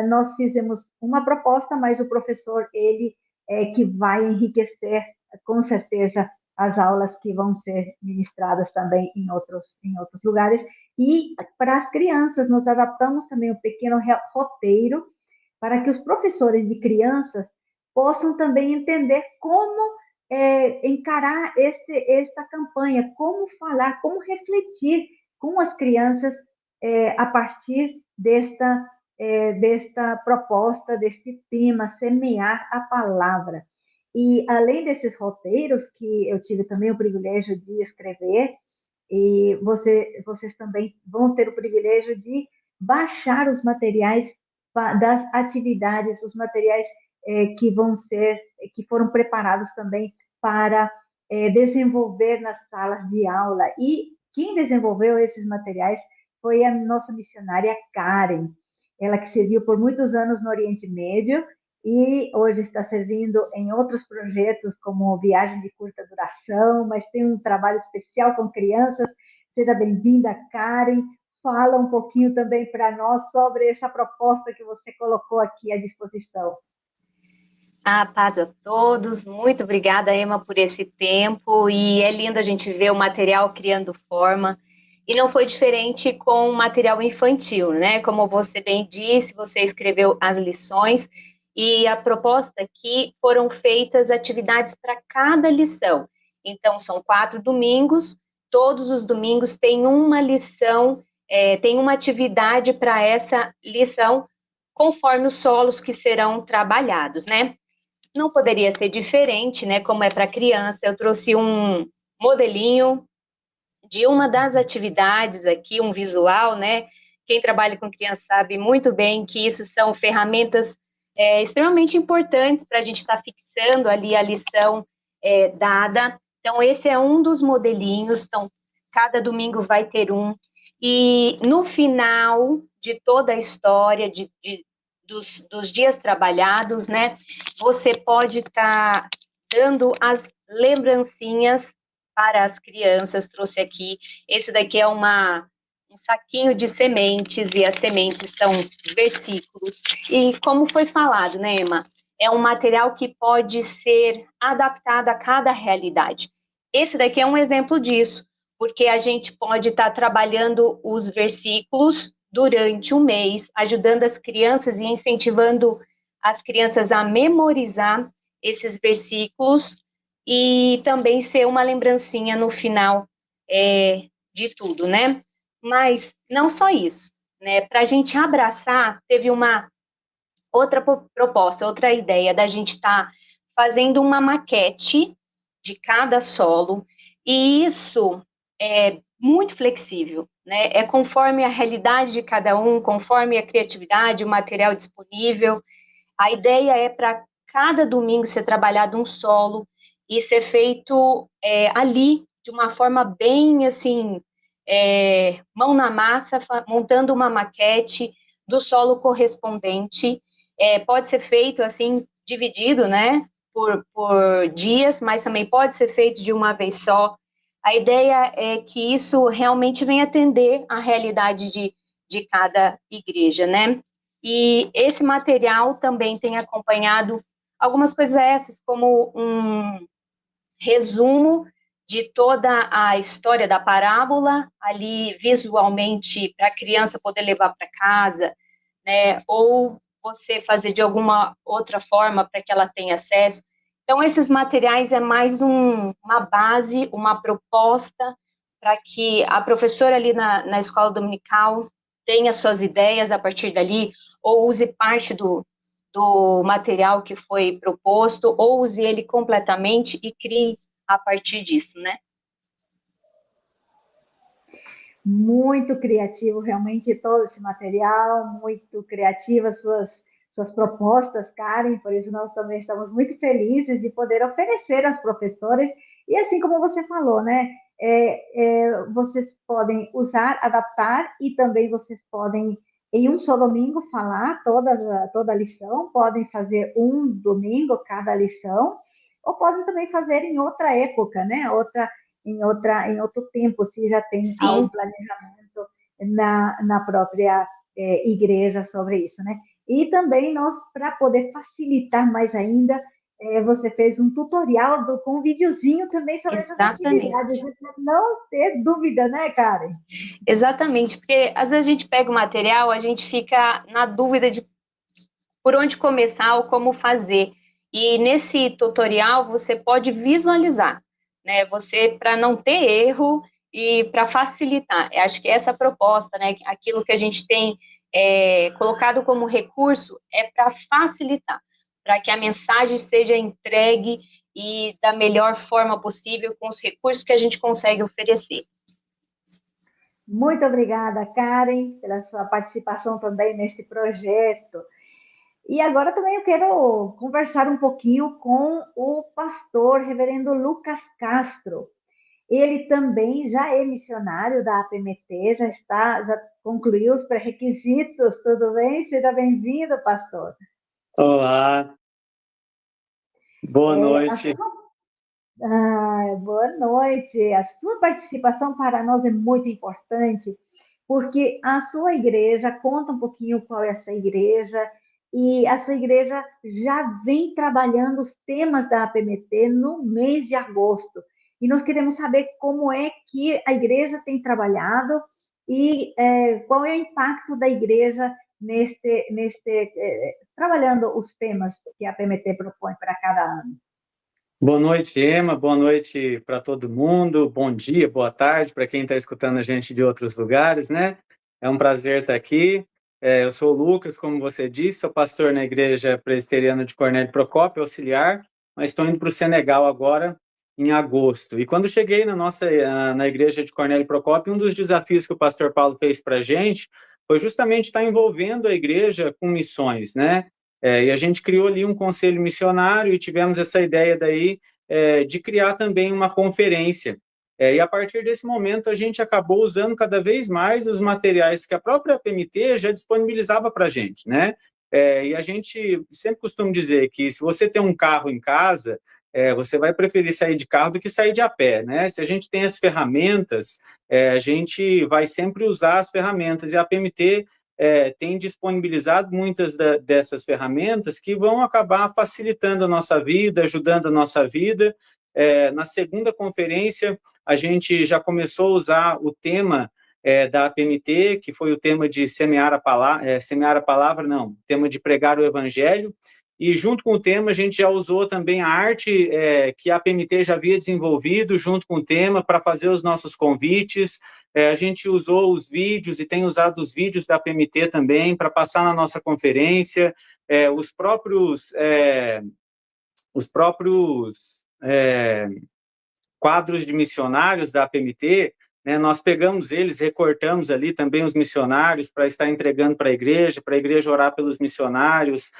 Nós fizemos uma proposta, mas o professor, ele é que vai enriquecer, com certeza, as aulas que vão ser ministradas também em outros lugares. E para as crianças, nós adaptamos também um pequeno roteiro para que os professores de crianças possam também entender como encarar esta campanha, como falar, como refletir com as crianças a partir desta proposta, deste tema, semear a palavra. E além desses roteiros, que eu tive também o privilégio de escrever, e vocês também vão ter o privilégio de baixar os materiais das atividades, os materiais que foram preparados também para desenvolver nas salas de aula. E quem desenvolveu esses materiais foi a nossa missionária Karen, ela que serviu por muitos anos no Oriente Médio e hoje está servindo em outros projetos, como viagem de curta duração, mas tem um trabalho especial com crianças. Seja bem-vinda, Karen. Fala um pouquinho também para nós sobre essa proposta que você colocou aqui à disposição. Paz a todos, muito obrigada, Emma, por esse tempo, e é lindo a gente ver o material criando forma, e não foi diferente com o material infantil, né? Como você bem disse, você escreveu as lições, e a proposta aqui foram feitas atividades para cada lição. Então, são 4 domingos, todos os domingos tem uma lição, tem uma atividade para essa lição, conforme os solos que serão trabalhados, né? Não poderia ser diferente, né? Como é para criança, eu trouxe um modelinho de uma das atividades aqui, um visual, né? Quem trabalha com criança sabe muito bem que isso são ferramentas extremamente importantes para a gente estar fixando ali a lição dada. Então, esse é um dos modelinhos. Então, cada domingo vai ter um. E no final de toda a história, dos dias trabalhados, né? Você pode estar dando as lembrancinhas para as crianças. Trouxe aqui, esse daqui é um saquinho de sementes, e as sementes são versículos. E como foi falado, né, Emma? É um material que pode ser adaptado a cada realidade. Esse daqui é um exemplo disso, porque a gente pode estar trabalhando os versículos durante um mês, ajudando as crianças e incentivando as crianças a memorizar esses versículos e também ser uma lembrancinha no final de tudo, né? Mas não só isso, né? Para a gente abraçar, teve uma outra proposta, outra ideia da gente estar fazendo uma maquete de cada solo, e isso é muito flexível, né? É conforme a realidade de cada um, conforme a criatividade, o material disponível. A ideia é para cada domingo ser trabalhado um solo e ser feito ali de uma forma bem assim, mão na massa, montando uma maquete do solo correspondente. Pode ser feito assim, dividido, né? Por dias, mas também pode ser feito de uma vez só. A ideia é que isso realmente venha atender à realidade de cada igreja, né? E esse material também tem acompanhado algumas coisas essas, como um resumo de toda a história da parábola, ali visualmente, para a criança poder levar para casa, né? Ou você fazer de alguma outra forma para que ela tenha acesso. Então, esses materiais é mais uma base, uma proposta para que a professora ali na escola dominical tenha suas ideias a partir dali, ou use parte do material que foi proposto, ou use ele completamente e crie a partir disso, né? Muito criativo, realmente, todo esse material, muito criativa, suas propostas, Karen, por isso nós também estamos muito felizes de poder oferecer aos professores, e assim como você falou, né, vocês podem usar, adaptar, e também vocês podem, em um só domingo, falar toda a lição, podem fazer um domingo cada lição, ou podem também fazer em outra época, né, em outro tempo, se já tem algum planejamento na própria igreja sobre isso, né? E também nós, para poder facilitar mais ainda, você fez um tutorial com um videozinho também sobre essas atividades, para não ter dúvida, né, Karen? Exatamente, porque às vezes a gente pega o material, a gente fica na dúvida de por onde começar ou como fazer. E nesse tutorial você pode visualizar, né? Você, para não ter erro e para facilitar. Eu acho que essa proposta, né? Aquilo que a gente tem colocado como recurso é para facilitar, para que a mensagem seja entregue e da melhor forma possível com os recursos que a gente consegue oferecer. Muito obrigada, Karen, pela sua participação também nesse projeto. E agora também eu quero conversar um pouquinho com o pastor reverendo Lucas Castro. Ele também já é missionário da APMT, já concluiu os pré-requisitos, tudo bem? Seja bem-vindo, pastor. Olá, boa noite. Boa noite. A sua participação para nós é muito importante, porque a sua igreja, conta um pouquinho qual é a sua igreja, e a sua igreja já vem trabalhando os temas da APMT no mês de agosto. E nós queremos saber como é que a igreja tem trabalhado e qual é o impacto da igreja trabalhando os temas que a APMT propõe para cada ano. Boa noite, Emma. Boa noite para todo mundo. Bom dia, boa tarde para quem está escutando a gente de outros lugares, né? É um prazer estar aqui. Eu sou o Lucas, como você disse, sou pastor na Igreja Presbiteriana de Cornélio Procópio, auxiliar, mas estou indo para o Senegal agora, em agosto. E quando cheguei na Igreja de Cornélio Procópio, um dos desafios que o pastor Paulo fez para a gente foi justamente estar envolvendo a igreja com missões, né? E a gente criou ali um conselho missionário e tivemos essa ideia daí de criar também uma conferência. E a partir desse momento a gente acabou usando cada vez mais os materiais que a própria PMT já disponibilizava para a gente, né? E a gente sempre costuma dizer que se você tem um carro em casa, você vai preferir sair de carro do que sair de a pé, né? Se a gente tem as ferramentas, a gente vai sempre usar as ferramentas, e a PMT tem disponibilizado muitas dessas ferramentas que vão acabar facilitando a nossa vida, ajudando a nossa vida. Na segunda conferência, a gente já começou a usar o tema da APMT, que foi o tema de semear a palavra, o tema de pregar o evangelho, e junto com o tema a gente já usou também a arte que a APMT já havia desenvolvido junto com o tema para fazer os nossos convites. A gente usou os vídeos e tem usado os vídeos da APMT também para passar na nossa conferência. Os próprios quadros de missionários da APMT, né, nós pegamos eles, recortamos ali também os missionários para estar entregando para a igreja orar pelos missionários,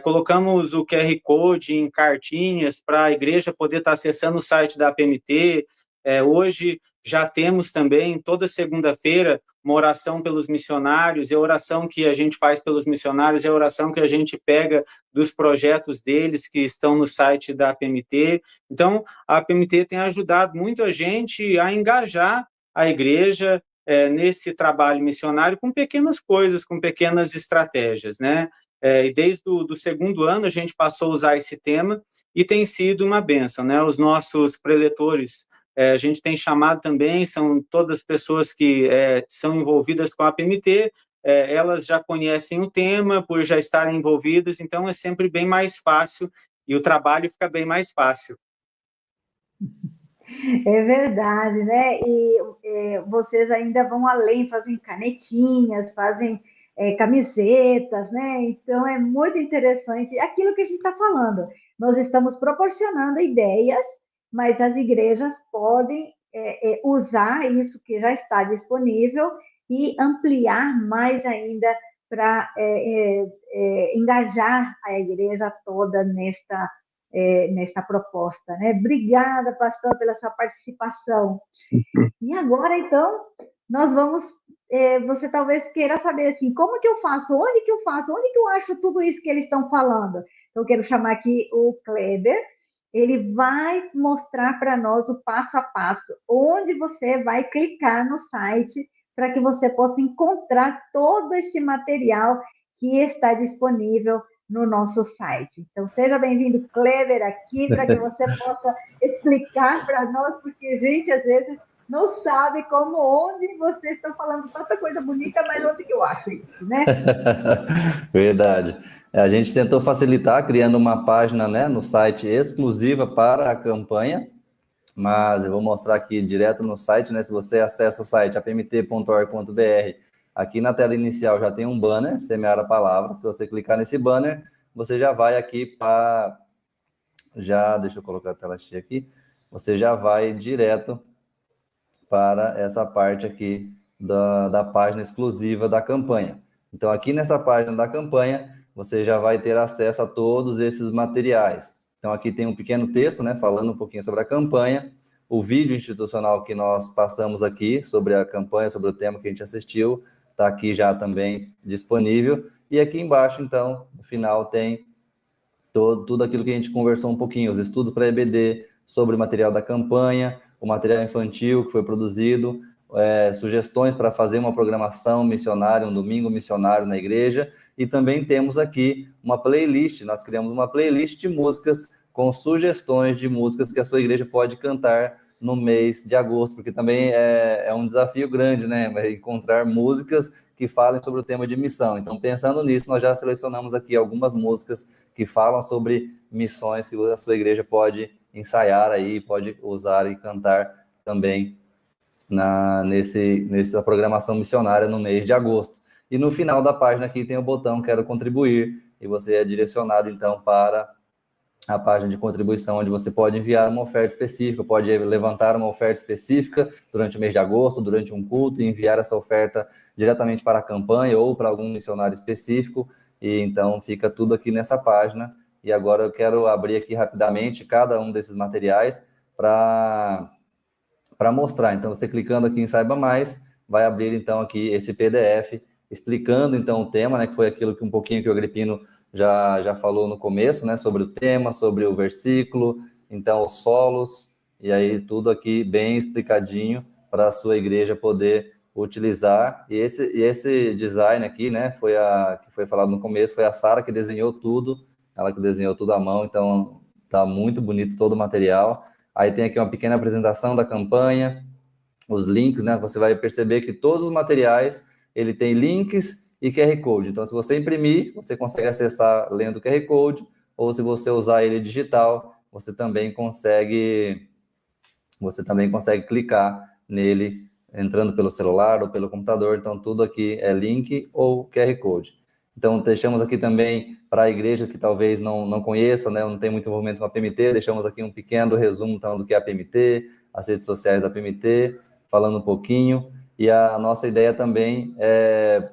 colocamos o QR Code em cartinhas para a igreja poder estar acessando o site da APMT. Hoje já temos também, toda segunda-feira, uma oração pelos missionários, e a oração que a gente faz pelos missionários é a oração que a gente pega dos projetos deles que estão no site da APMT. Então, a APMT tem ajudado muito a gente a engajar a igreja nesse trabalho missionário com pequenas coisas, com pequenas estratégias, né? E desde o segundo ano a gente passou a usar esse tema e tem sido uma bênção, né? Os nossos preletores, a gente tem chamado também, são todas pessoas que são envolvidas com a APMT, elas já conhecem o tema por já estarem envolvidas, então é sempre bem mais fácil e o trabalho fica bem mais fácil. É verdade, né? E vocês ainda vão além, fazem canetinhas, fazem camisetas, né? Então é muito interessante aquilo que a gente está falando. Nós estamos proporcionando ideias, mas as igrejas podem usar isso que já está disponível e ampliar mais ainda para engajar a igreja toda nesta proposta, né? Obrigada, pastor, pela sua participação. E agora, então, nós vamos... você talvez queira saber, assim, como que eu faço? Onde que eu faço? Onde que eu acho tudo isso que eles estão falando? Então, eu quero chamar aqui o Kleber. Ele vai mostrar para nós o passo a passo, onde você vai clicar no site para que você possa encontrar todo esse material que está disponível no nosso site. Então, seja bem-vindo, Kleber, aqui, para que você possa explicar para nós, porque a gente, às vezes, não sabe como, onde vocês estão falando tanta coisa bonita, mas onde que eu acho isso, né? Verdade. A gente tentou facilitar, criando uma página, né, no site exclusiva para a campanha, mas eu vou mostrar aqui direto no site, né? Se você acessa o site apmt.org.br, aqui na tela inicial já tem um banner, semear a palavra. Se você clicar nesse banner, você já vai aqui para... deixa eu colocar a tela cheia aqui. Você já vai direto para essa parte aqui da página exclusiva da campanha. Então, aqui nessa página da campanha, você já vai ter acesso a todos esses materiais. Então, aqui tem um pequeno texto, né, falando um pouquinho sobre a campanha, o vídeo institucional que nós passamos aqui sobre a campanha, sobre o tema que a gente assistiu, está aqui já também disponível. E aqui embaixo, então, no final, tem tudo aquilo que a gente conversou um pouquinho, os estudos para EBD, sobre o material da campanha, o material infantil que foi produzido, sugestões para fazer uma programação missionária, um domingo missionário na igreja, e também temos aqui uma playlist, nós criamos uma playlist de músicas com sugestões de músicas que a sua igreja pode cantar no mês de agosto, porque também é um desafio grande, né, encontrar músicas que falem sobre o tema de missão. Então, pensando nisso, nós já selecionamos aqui algumas músicas que falam sobre missões que a sua igreja pode ensaiar aí, pode usar e cantar também nessa programação missionária no mês de agosto. E no final da página aqui tem o botão Quero Contribuir, e você é direcionado, então, para a página de contribuição, onde você pode enviar uma oferta específica, pode levantar uma oferta específica durante o mês de agosto, durante um culto, e enviar essa oferta diretamente para a campanha ou para algum missionário específico, e então fica tudo aqui nessa página. E agora eu quero abrir aqui rapidamente cada um desses materiais para mostrar. Então, você clicando aqui em Saiba Mais, vai abrir então aqui esse PDF, explicando então o tema, né, que foi aquilo que um pouquinho que o Agripino já falou no começo, né, sobre o tema, sobre o versículo, então os solos, e aí tudo aqui bem explicadinho para a sua igreja poder utilizar. E esse design aqui, né, que foi falado no começo, foi a Sara que desenhou tudo, ela que desenhou tudo à mão, então tá muito bonito todo o material. Aí tem aqui uma pequena apresentação da campanha, os links, né, você vai perceber que todos os materiais, ele tem links e QR Code. Então, se você imprimir, você consegue acessar lendo o QR Code, ou se você usar ele digital, você também consegue clicar nele, entrando pelo celular ou pelo computador. Então, tudo aqui é link ou QR Code. Então, deixamos aqui também para a igreja que talvez não conheça, né, não tem muito envolvimento com a PMT, deixamos aqui um pequeno resumo então, do que é a PMT, as redes sociais da PMT, falando um pouquinho. E a nossa ideia também é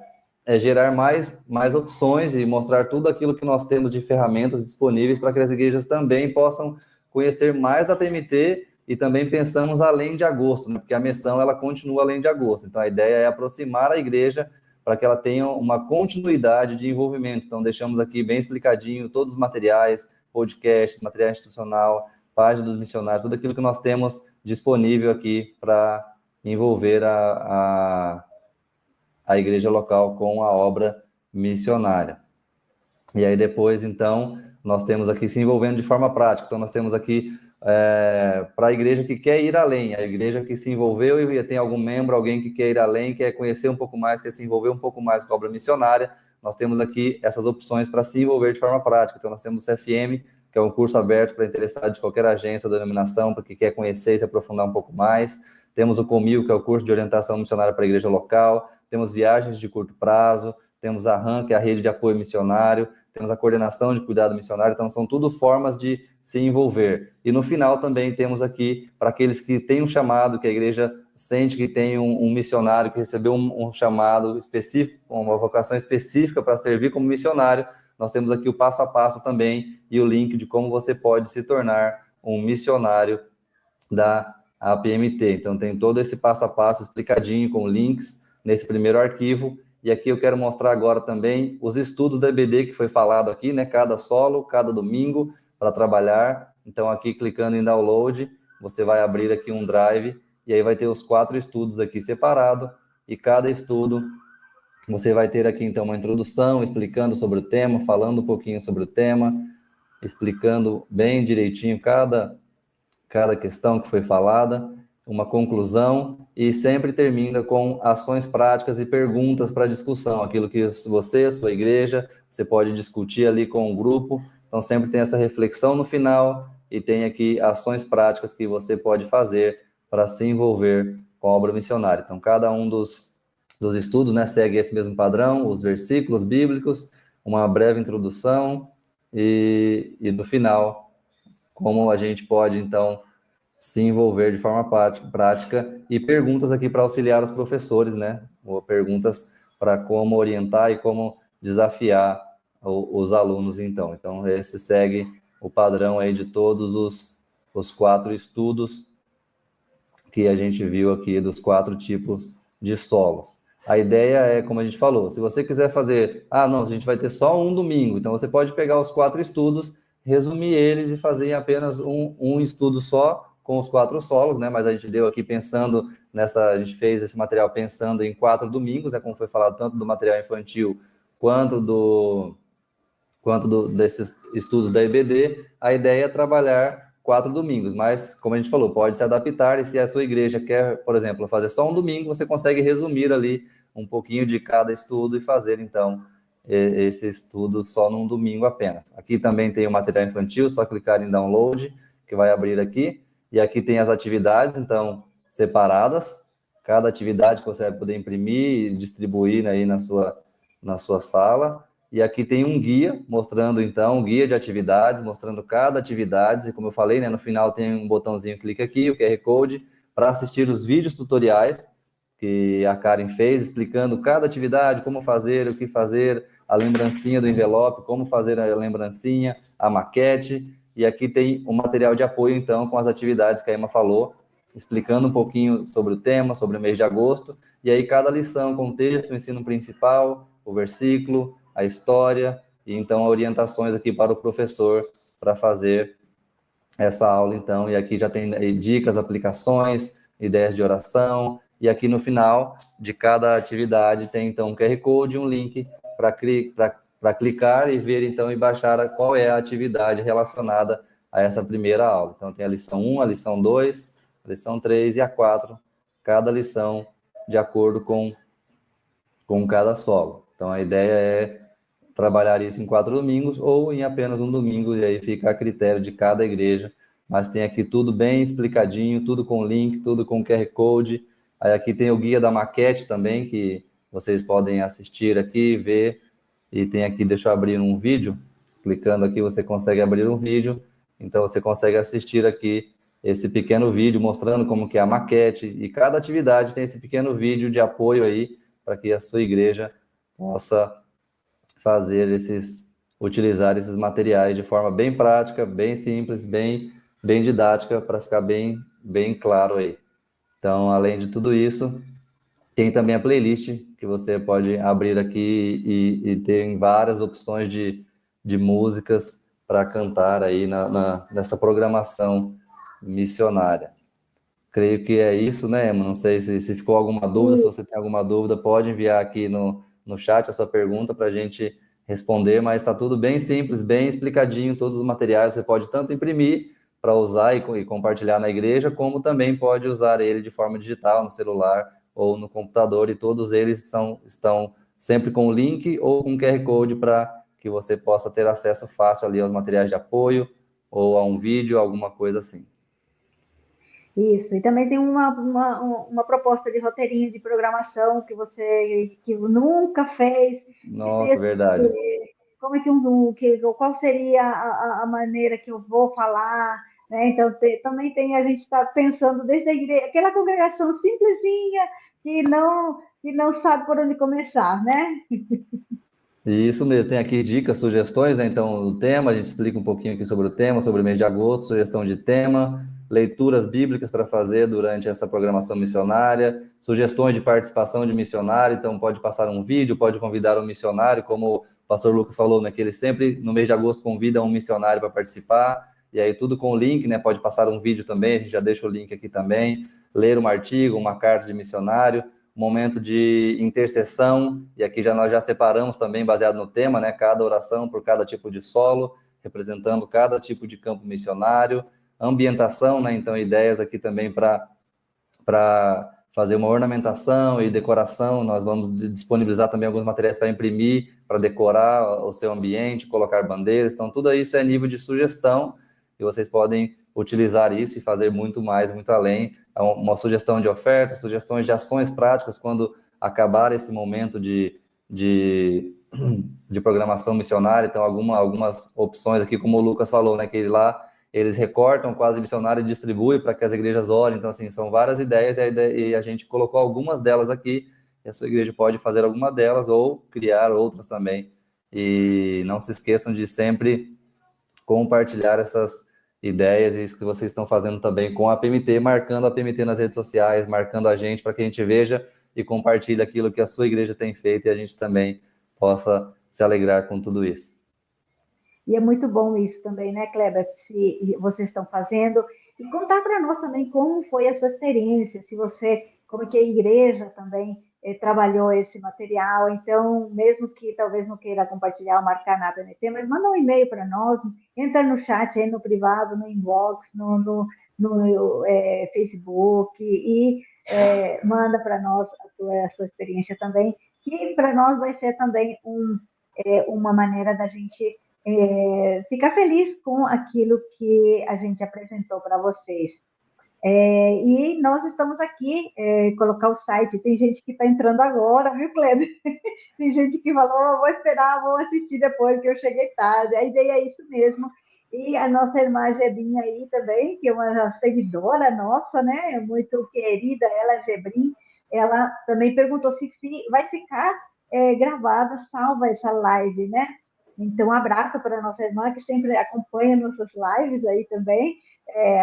gerar mais opções e mostrar tudo aquilo que nós temos de ferramentas disponíveis para que as igrejas também possam conhecer mais da PMT, e também pensamos além de agosto, né? Porque a missão ela continua além de agosto. Então, a ideia é aproximar a igreja para que ela tenha uma continuidade de envolvimento. Então, deixamos aqui bem explicadinho todos os materiais, podcast, material institucional, página dos missionários, tudo aquilo que nós temos disponível aqui para envolver a igreja local com a obra missionária. E aí depois, então, nós temos aqui se envolvendo de forma prática. Então, nós temos aqui para a igreja que quer ir além, a igreja que se envolveu e tem algum membro, alguém que quer ir além, quer conhecer um pouco mais, quer se envolver um pouco mais com a obra missionária, nós temos aqui essas opções para se envolver de forma prática. Então, nós temos o CFM, que é um curso aberto para interessado de qualquer agência ou denominação, para quem quer conhecer e se aprofundar um pouco mais. Temos o Comil, que é o curso de orientação missionária para a igreja local. Temos viagens de curto prazo. Temos a RAM, que é a rede de apoio missionário. Temos a coordenação de cuidado missionário. Então, são tudo formas de se envolver. E no final também temos aqui, para aqueles que têm um chamado, que a igreja sente que tem um missionário que recebeu um chamado específico, uma vocação específica para servir como missionário, nós temos aqui o passo a passo também e o link de como você pode se tornar um missionário da APMT. Então, tem todo esse passo a passo explicadinho com links nesse primeiro arquivo. E aqui eu quero mostrar agora também os estudos da EBD que foi falado aqui, né? Cada solo, cada domingo para trabalhar. Então, aqui clicando em download, você vai abrir aqui um drive e aí vai ter os 4 estudos aqui separados e cada estudo você vai ter aqui, então, uma introdução explicando sobre o tema, falando um pouquinho sobre o tema, explicando bem direitinho cada questão que foi falada, uma conclusão, e sempre termina com ações práticas e perguntas para discussão, aquilo que você, sua igreja, você pode discutir ali com o grupo. Então, sempre tem essa reflexão no final e tem aqui ações práticas que você pode fazer para se envolver com a obra missionária. Então, cada um dos estudos, né, segue esse mesmo padrão, os versículos bíblicos, uma breve introdução e no final, como a gente pode, então, se envolver de forma prática e perguntas aqui para auxiliar os professores, né? Ou perguntas para como orientar e como desafiar os alunos, então. Então, esse segue o padrão aí de todos os 4 estudos que a gente viu aqui, dos 4 tipos de solos. A ideia é, como a gente falou, se você quiser fazer, não, a gente vai ter só um domingo, então você pode pegar os 4 estudos, resumir eles e fazer em apenas um estudo só, com os 4 solos, né? Mas a gente deu aqui pensando a gente fez esse material pensando em 4 domingos, né? Como foi falado, tanto do material infantil quanto desses estudos da EBD. A ideia é trabalhar 4 domingos, mas, como a gente falou, pode se adaptar, e se a sua igreja quer, por exemplo, fazer só um domingo, você consegue resumir ali um pouquinho de cada estudo e fazer, então, esse estudo só num domingo apenas. Aqui também tem o material infantil, só clicar em download, que vai abrir aqui. E aqui tem as atividades, então, separadas, cada atividade que você vai poder imprimir e distribuir aí na sua sala. E aqui tem um guia, mostrando, então, um guia de atividades, mostrando cada atividade. E como eu falei, né, no final tem um botãozinho, clica aqui, o QR Code, para assistir os vídeos tutoriais que a Karen fez, explicando cada atividade, como fazer, o que fazer, a lembrancinha do envelope, como fazer a lembrancinha, a maquete. E aqui tem um material de apoio, então, com as atividades que a Emma falou, explicando um pouquinho sobre o tema, sobre o mês de agosto, e aí cada lição com texto, o ensino principal, o versículo, a história, e então orientações aqui para o professor para fazer essa aula, então, e aqui já tem dicas, aplicações, ideias de oração, e aqui no final de cada atividade tem, então, um QR Code e um link para clicar e ver, então, e baixar qual é a atividade relacionada a essa primeira aula. Então, tem a lição 1, a lição 2, a lição 3 e a 4, cada lição de acordo com cada solo. Então, a ideia é trabalhar isso em 4 domingos ou em apenas um domingo, e aí fica a critério de cada igreja, mas tem aqui tudo bem explicadinho, tudo com link, tudo com QR Code. Aí aqui tem o guia da maquete também, que vocês podem assistir aqui, ver. E tem aqui, deixa eu abrir um vídeo, clicando aqui você consegue abrir um vídeo, então você consegue assistir aqui esse pequeno vídeo mostrando como que é a maquete, e cada atividade tem esse pequeno vídeo de apoio aí, para que a sua igreja possa utilizar esses materiais de forma bem prática, bem simples, bem didática, para ficar bem claro aí. Então, além de tudo isso, tem também a playlist, que você pode abrir aqui e ter várias opções de músicas para cantar aí nessa programação missionária. Creio que é isso, né, Emma? Não sei se ficou alguma dúvida, se você tem alguma dúvida, pode enviar aqui no chat a sua pergunta para a gente responder, mas está tudo bem simples, bem explicadinho, todos os materiais, você pode tanto imprimir para usar e compartilhar na igreja, como também pode usar ele de forma digital, no celular ou no computador, e todos eles estão sempre com o link ou com QR Code para que você possa ter acesso fácil ali aos materiais de apoio ou a um vídeo, alguma coisa assim. Isso, e também tem uma proposta de roteirinho de programação que você nunca fez. Nossa, verdade. Como é que qual seria a maneira que eu vou falar, né? Então, também a gente está pensando desde a igreja, aquela congregação simplesinha que não sabe por onde começar, né? Isso mesmo, tem aqui dicas, sugestões, né? Então, o tema, a gente explica um pouquinho aqui sobre o tema, sobre o mês de agosto, sugestão de tema, leituras bíblicas para fazer durante essa programação missionária, sugestões de participação de missionário, então pode passar um vídeo, pode convidar um missionário, como o pastor Lucas falou, né, que ele sempre, no mês de agosto, convida um missionário para participar, e aí tudo com o link, né, pode passar um vídeo também, a gente já deixa o link aqui também, ler um artigo, uma carta de missionário, momento de intercessão, e aqui nós já separamos também, baseado no tema, né, cada oração por cada tipo de solo, representando cada tipo de campo missionário, ambientação, né, então ideias aqui também para fazer uma ornamentação e decoração. Nós vamos disponibilizar também alguns materiais para imprimir, para decorar o seu ambiente, colocar bandeiras. Então, tudo isso é nível de sugestão e vocês podem utilizar isso e fazer muito mais, muito além. Uma sugestão de oferta, sugestões de ações práticas quando acabar esse momento de programação missionária. Então, algumas opções aqui, como o Lucas falou, né, que eles recortam o quadro missionário e distribuem para que as igrejas orem. Então, assim, são várias ideias e a gente colocou algumas delas aqui. E a sua igreja pode fazer alguma delas ou criar outras também. E não se esqueçam de sempre compartilhar essas ideias e isso que vocês estão fazendo também com a PMT, marcando a PMT nas redes sociais, marcando a gente para que a gente veja e compartilhe aquilo que a sua igreja tem feito e a gente também possa se alegrar com tudo isso. E é muito bom isso também, né, Kleber, se vocês estão fazendo. E contar para nós também como foi a sua experiência, como que a igreja também trabalhou esse material. Então, mesmo que talvez não queira compartilhar ou marcar nada no PMT, mas manda um e-mail para nós, entra no chat aí no privado, no inbox, no Facebook e manda para nós a sua experiência também, que para nós vai ser também uma maneira da gente ficar feliz com aquilo que a gente apresentou para vocês. E nós estamos aqui, colocar o site, tem gente que está entrando agora, viu, Kleber? Tem gente que falou, vou esperar, vou assistir depois, que eu cheguei tarde. A ideia é isso mesmo. E a nossa irmã Gebrinha aí também, que é uma seguidora nossa, né, muito querida, ela, Gebrim, ela também perguntou se vai ficar gravada, salva essa live, né? Então, um abraço para a nossa irmã, que sempre acompanha nossas lives aí também,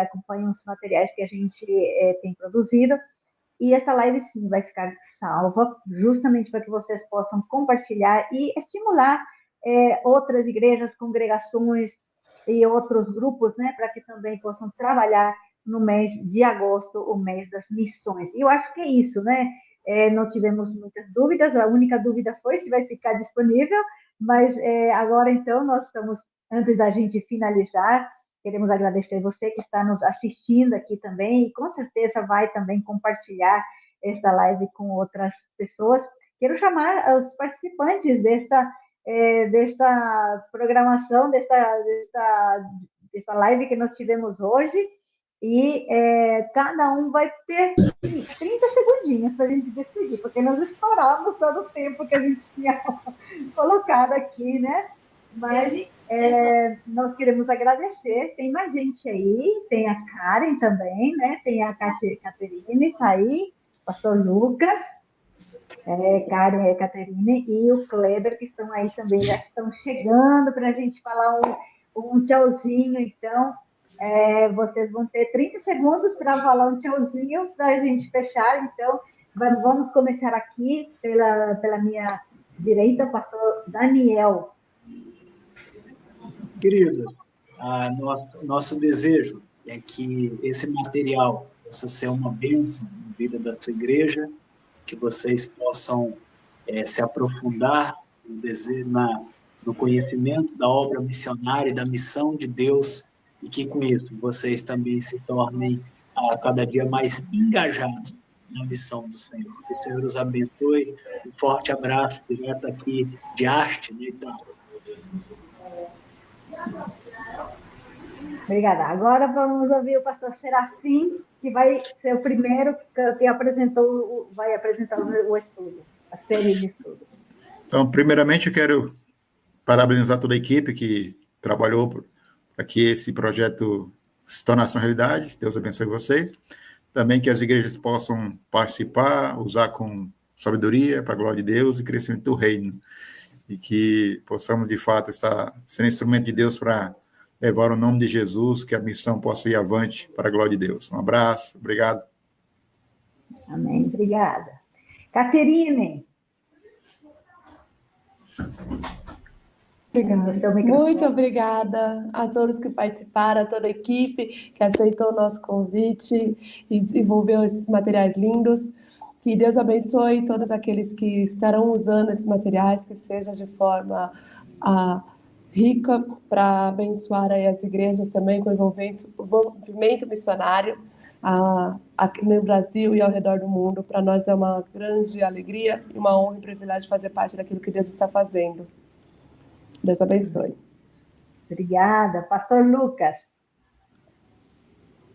acompanha os materiais que a gente tem produzido. E essa live, sim, vai ficar salva, justamente para que vocês possam compartilhar e estimular outras igrejas, congregações e outros grupos, né, para que também possam trabalhar no mês de agosto, o mês das missões. E eu acho que é isso, né? Não tivemos muitas dúvidas, a única dúvida foi se vai ficar disponível, mas agora, então, nós estamos, antes da gente finalizar, queremos agradecer você que está nos assistindo aqui também, e com certeza vai também compartilhar esta live com outras pessoas. Quero chamar os participantes desta programação, desta live que nós tivemos hoje, e cada um vai ter 30 segundinhos para a gente decidir, porque nós estouramos todo o tempo que a gente tinha colocado aqui, né? Mas nós queremos agradecer. Tem mais gente aí, tem a Karen também, né? Tem a Caterine, está aí, o pastor Lucas, Karen e Caterine, e o Kleber, que estão aí também, já estão chegando para a gente falar um tchauzinho. Então, vocês vão ter 30 segundos para falar um tchauzinho para a gente fechar. Então, vamos começar aqui pela minha direita, o pastor Daniel. Querido, nosso desejo é que esse material possa ser uma bênção na vida da sua igreja, que vocês possam se aprofundar no conhecimento da obra missionária e da missão de Deus, e que com isso vocês também se tornem a cada dia mais engajados na missão do Senhor. Que o Senhor os abençoe. Um forte abraço direto aqui de Arte, né, então. Obrigada. Agora vamos ouvir o pastor Serafim, que vai ser o primeiro que vai apresentar o estudo, a série de estudo. Então, primeiramente, eu quero parabenizar toda a equipe que trabalhou para que esse projeto se tornasse uma realidade. Deus abençoe vocês. Também que as igrejas possam participar, usar com sabedoria para a glória de Deus e crescimento do reino. E que possamos, de fato, ser instrumento de Deus para levar o nome de Jesus, que a missão possa ir avante para a glória de Deus. Um abraço, obrigado. Amém, obrigada. Caterine. Obrigada. Muito obrigada a todos que participaram, a toda a equipe que aceitou o nosso convite e desenvolveu esses materiais lindos. Que Deus abençoe todos aqueles que estarão usando esses materiais, que seja de forma rica para abençoar aí as igrejas também com o envolvimento missionário aqui no Brasil e ao redor do mundo. Para nós é uma grande alegria e uma honra e privilégio fazer parte daquilo que Deus está fazendo. Deus abençoe. Obrigada. Pastor Lucas.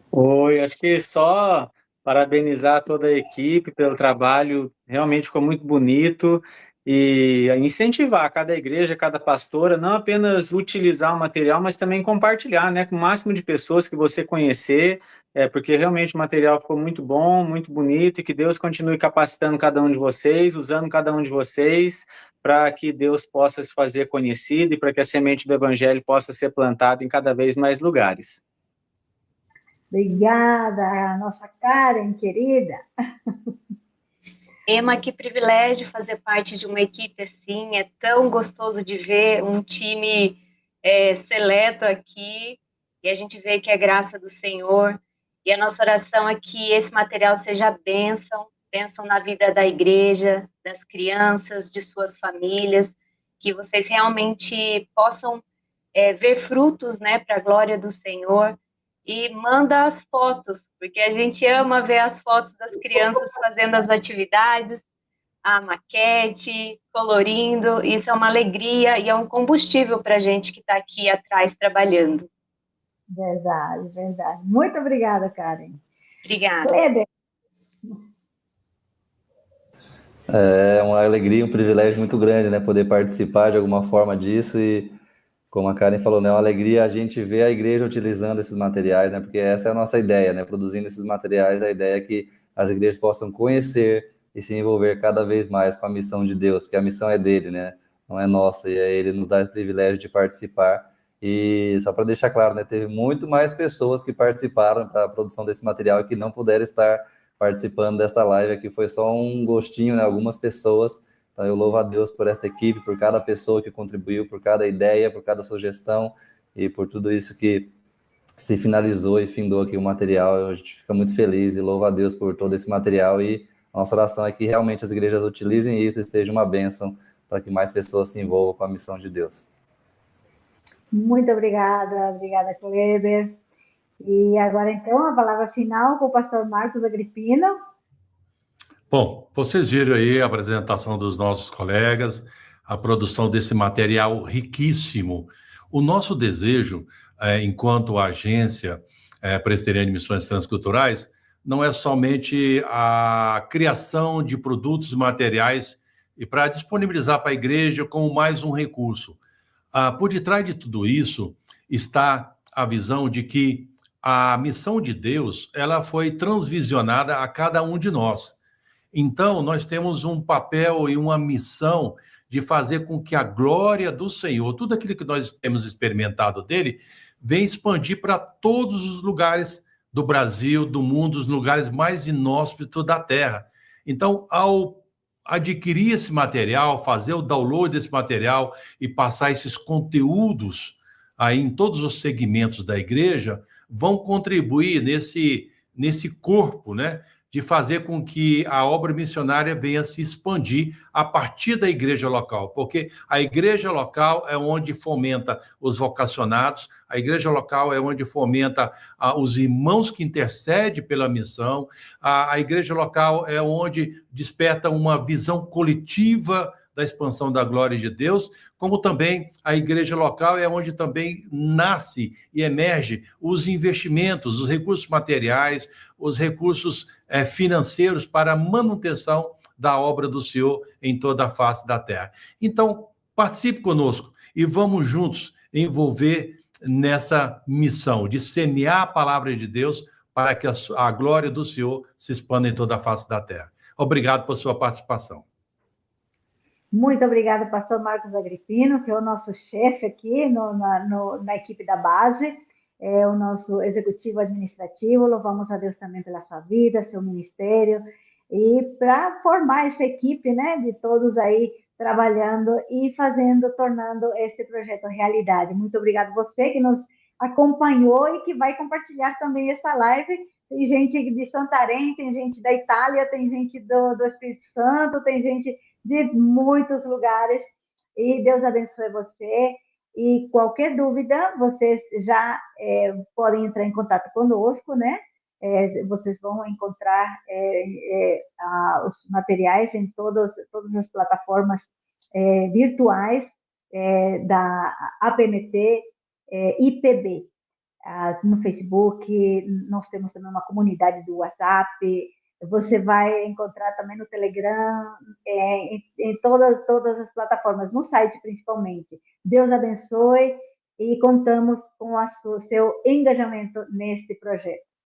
Oi, acho que só parabenizar toda a equipe pelo trabalho, realmente ficou muito bonito, e incentivar cada igreja, cada pastora, não apenas utilizar o material, mas também compartilhar, né, com o máximo de pessoas que você conhecer, porque realmente o material ficou muito bom, muito bonito, e que Deus continue capacitando cada um de vocês, usando cada um de vocês, para que Deus possa se fazer conhecido e para que a semente do Evangelho possa ser plantada em cada vez mais lugares. Obrigada, nossa Karen, querida. Ema, que privilégio fazer parte de uma equipe assim, é tão gostoso de ver um time seleto aqui, e a gente vê que é graça do Senhor, e a nossa oração é que esse material seja bênção na vida da igreja, das crianças, de suas famílias, que vocês realmente possam ver frutos, né, para a glória do Senhor. E manda as fotos, porque a gente ama ver as fotos das crianças fazendo as atividades, a maquete, colorindo. Isso é uma alegria e é um combustível para a gente que está aqui atrás trabalhando. Verdade, verdade. Muito obrigada, Karen. Obrigada. Kleber. É uma alegria, um privilégio muito grande, né, poder participar de alguma forma disso, e como a Karen falou, né, é uma alegria a gente ver a igreja utilizando esses materiais, né, porque essa é a nossa ideia, né, produzindo esses materiais, a ideia é que as igrejas possam conhecer e se envolver cada vez mais com a missão de Deus, porque a missão é dele, né, não é nossa, e aí ele nos dá o privilégio de participar. E só para deixar claro, né, teve muito mais pessoas que participaram da produção desse material e que não puderam estar participando dessa live aqui, foi só um gostinho, né, algumas pessoas. Então, eu louvo a Deus por essa equipe, por cada pessoa que contribuiu, por cada ideia, por cada sugestão e por tudo isso que se finalizou e findou aqui o material. A gente fica muito feliz e louva a Deus por todo esse material, e a nossa oração é que realmente as igrejas utilizem isso e seja uma bênção para que mais pessoas se envolvam com a missão de Deus. Muito obrigada, Kleber. E agora, então, a palavra final com o pastor Marcos Agripino. Bom, vocês viram aí a apresentação dos nossos colegas, a produção desse material riquíssimo. O nosso desejo, enquanto agência presbiteriana de missões transculturais, não é somente a criação de produtos e materiais e para disponibilizar para a igreja como mais um recurso. Por detrás de tudo isso está a visão de que a missão de Deus, ela foi transvisionada a cada um de nós. Então, nós temos um papel e uma missão de fazer com que a glória do Senhor, tudo aquilo que nós temos experimentado dele, venha expandir para todos os lugares do Brasil, do mundo, os lugares mais inóspitos da terra. Então, ao adquirir esse material, fazer o download desse material e passar esses conteúdos aí em todos os segmentos da igreja, vão contribuir nesse corpo, né, de fazer com que a obra missionária venha se expandir a partir da igreja local, porque a igreja local é onde fomenta os vocacionados, a igreja local é onde fomenta os irmãos que intercedem pela missão, a igreja local é onde desperta uma visão coletiva da expansão da glória de Deus, como também a igreja local é onde também nasce e emerge os investimentos, os recursos materiais, os recursos financeiros para a manutenção da obra do Senhor em toda a face da terra. Então, participe conosco e vamos juntos envolver nessa missão de semear a palavra de Deus para que a glória do Senhor se expanda em toda a face da terra. Obrigado por sua participação. Muito obrigada, pastor Marcos Agripino, que é o nosso chefe aqui na equipe da base, é o nosso executivo administrativo. Louvamos a Deus também pela sua vida, seu ministério, e para formar essa equipe, né, de todos aí trabalhando e tornando esse projeto realidade. Muito obrigado você que nos acompanhou e que vai compartilhar também essa live tem gente de Santarém, tem gente da Itália, tem gente do Espírito Santo, tem gente de muitos lugares. E Deus abençoe você. E qualquer dúvida, vocês já podem entrar em contato conosco, né? Vocês vão encontrar os materiais em todas as plataformas virtuais da APMT IPB. No Facebook, nós temos também uma comunidade do WhatsApp, você vai encontrar também no Telegram, em todas as plataformas, no site principalmente. Deus abençoe e contamos com o seu engajamento neste projeto.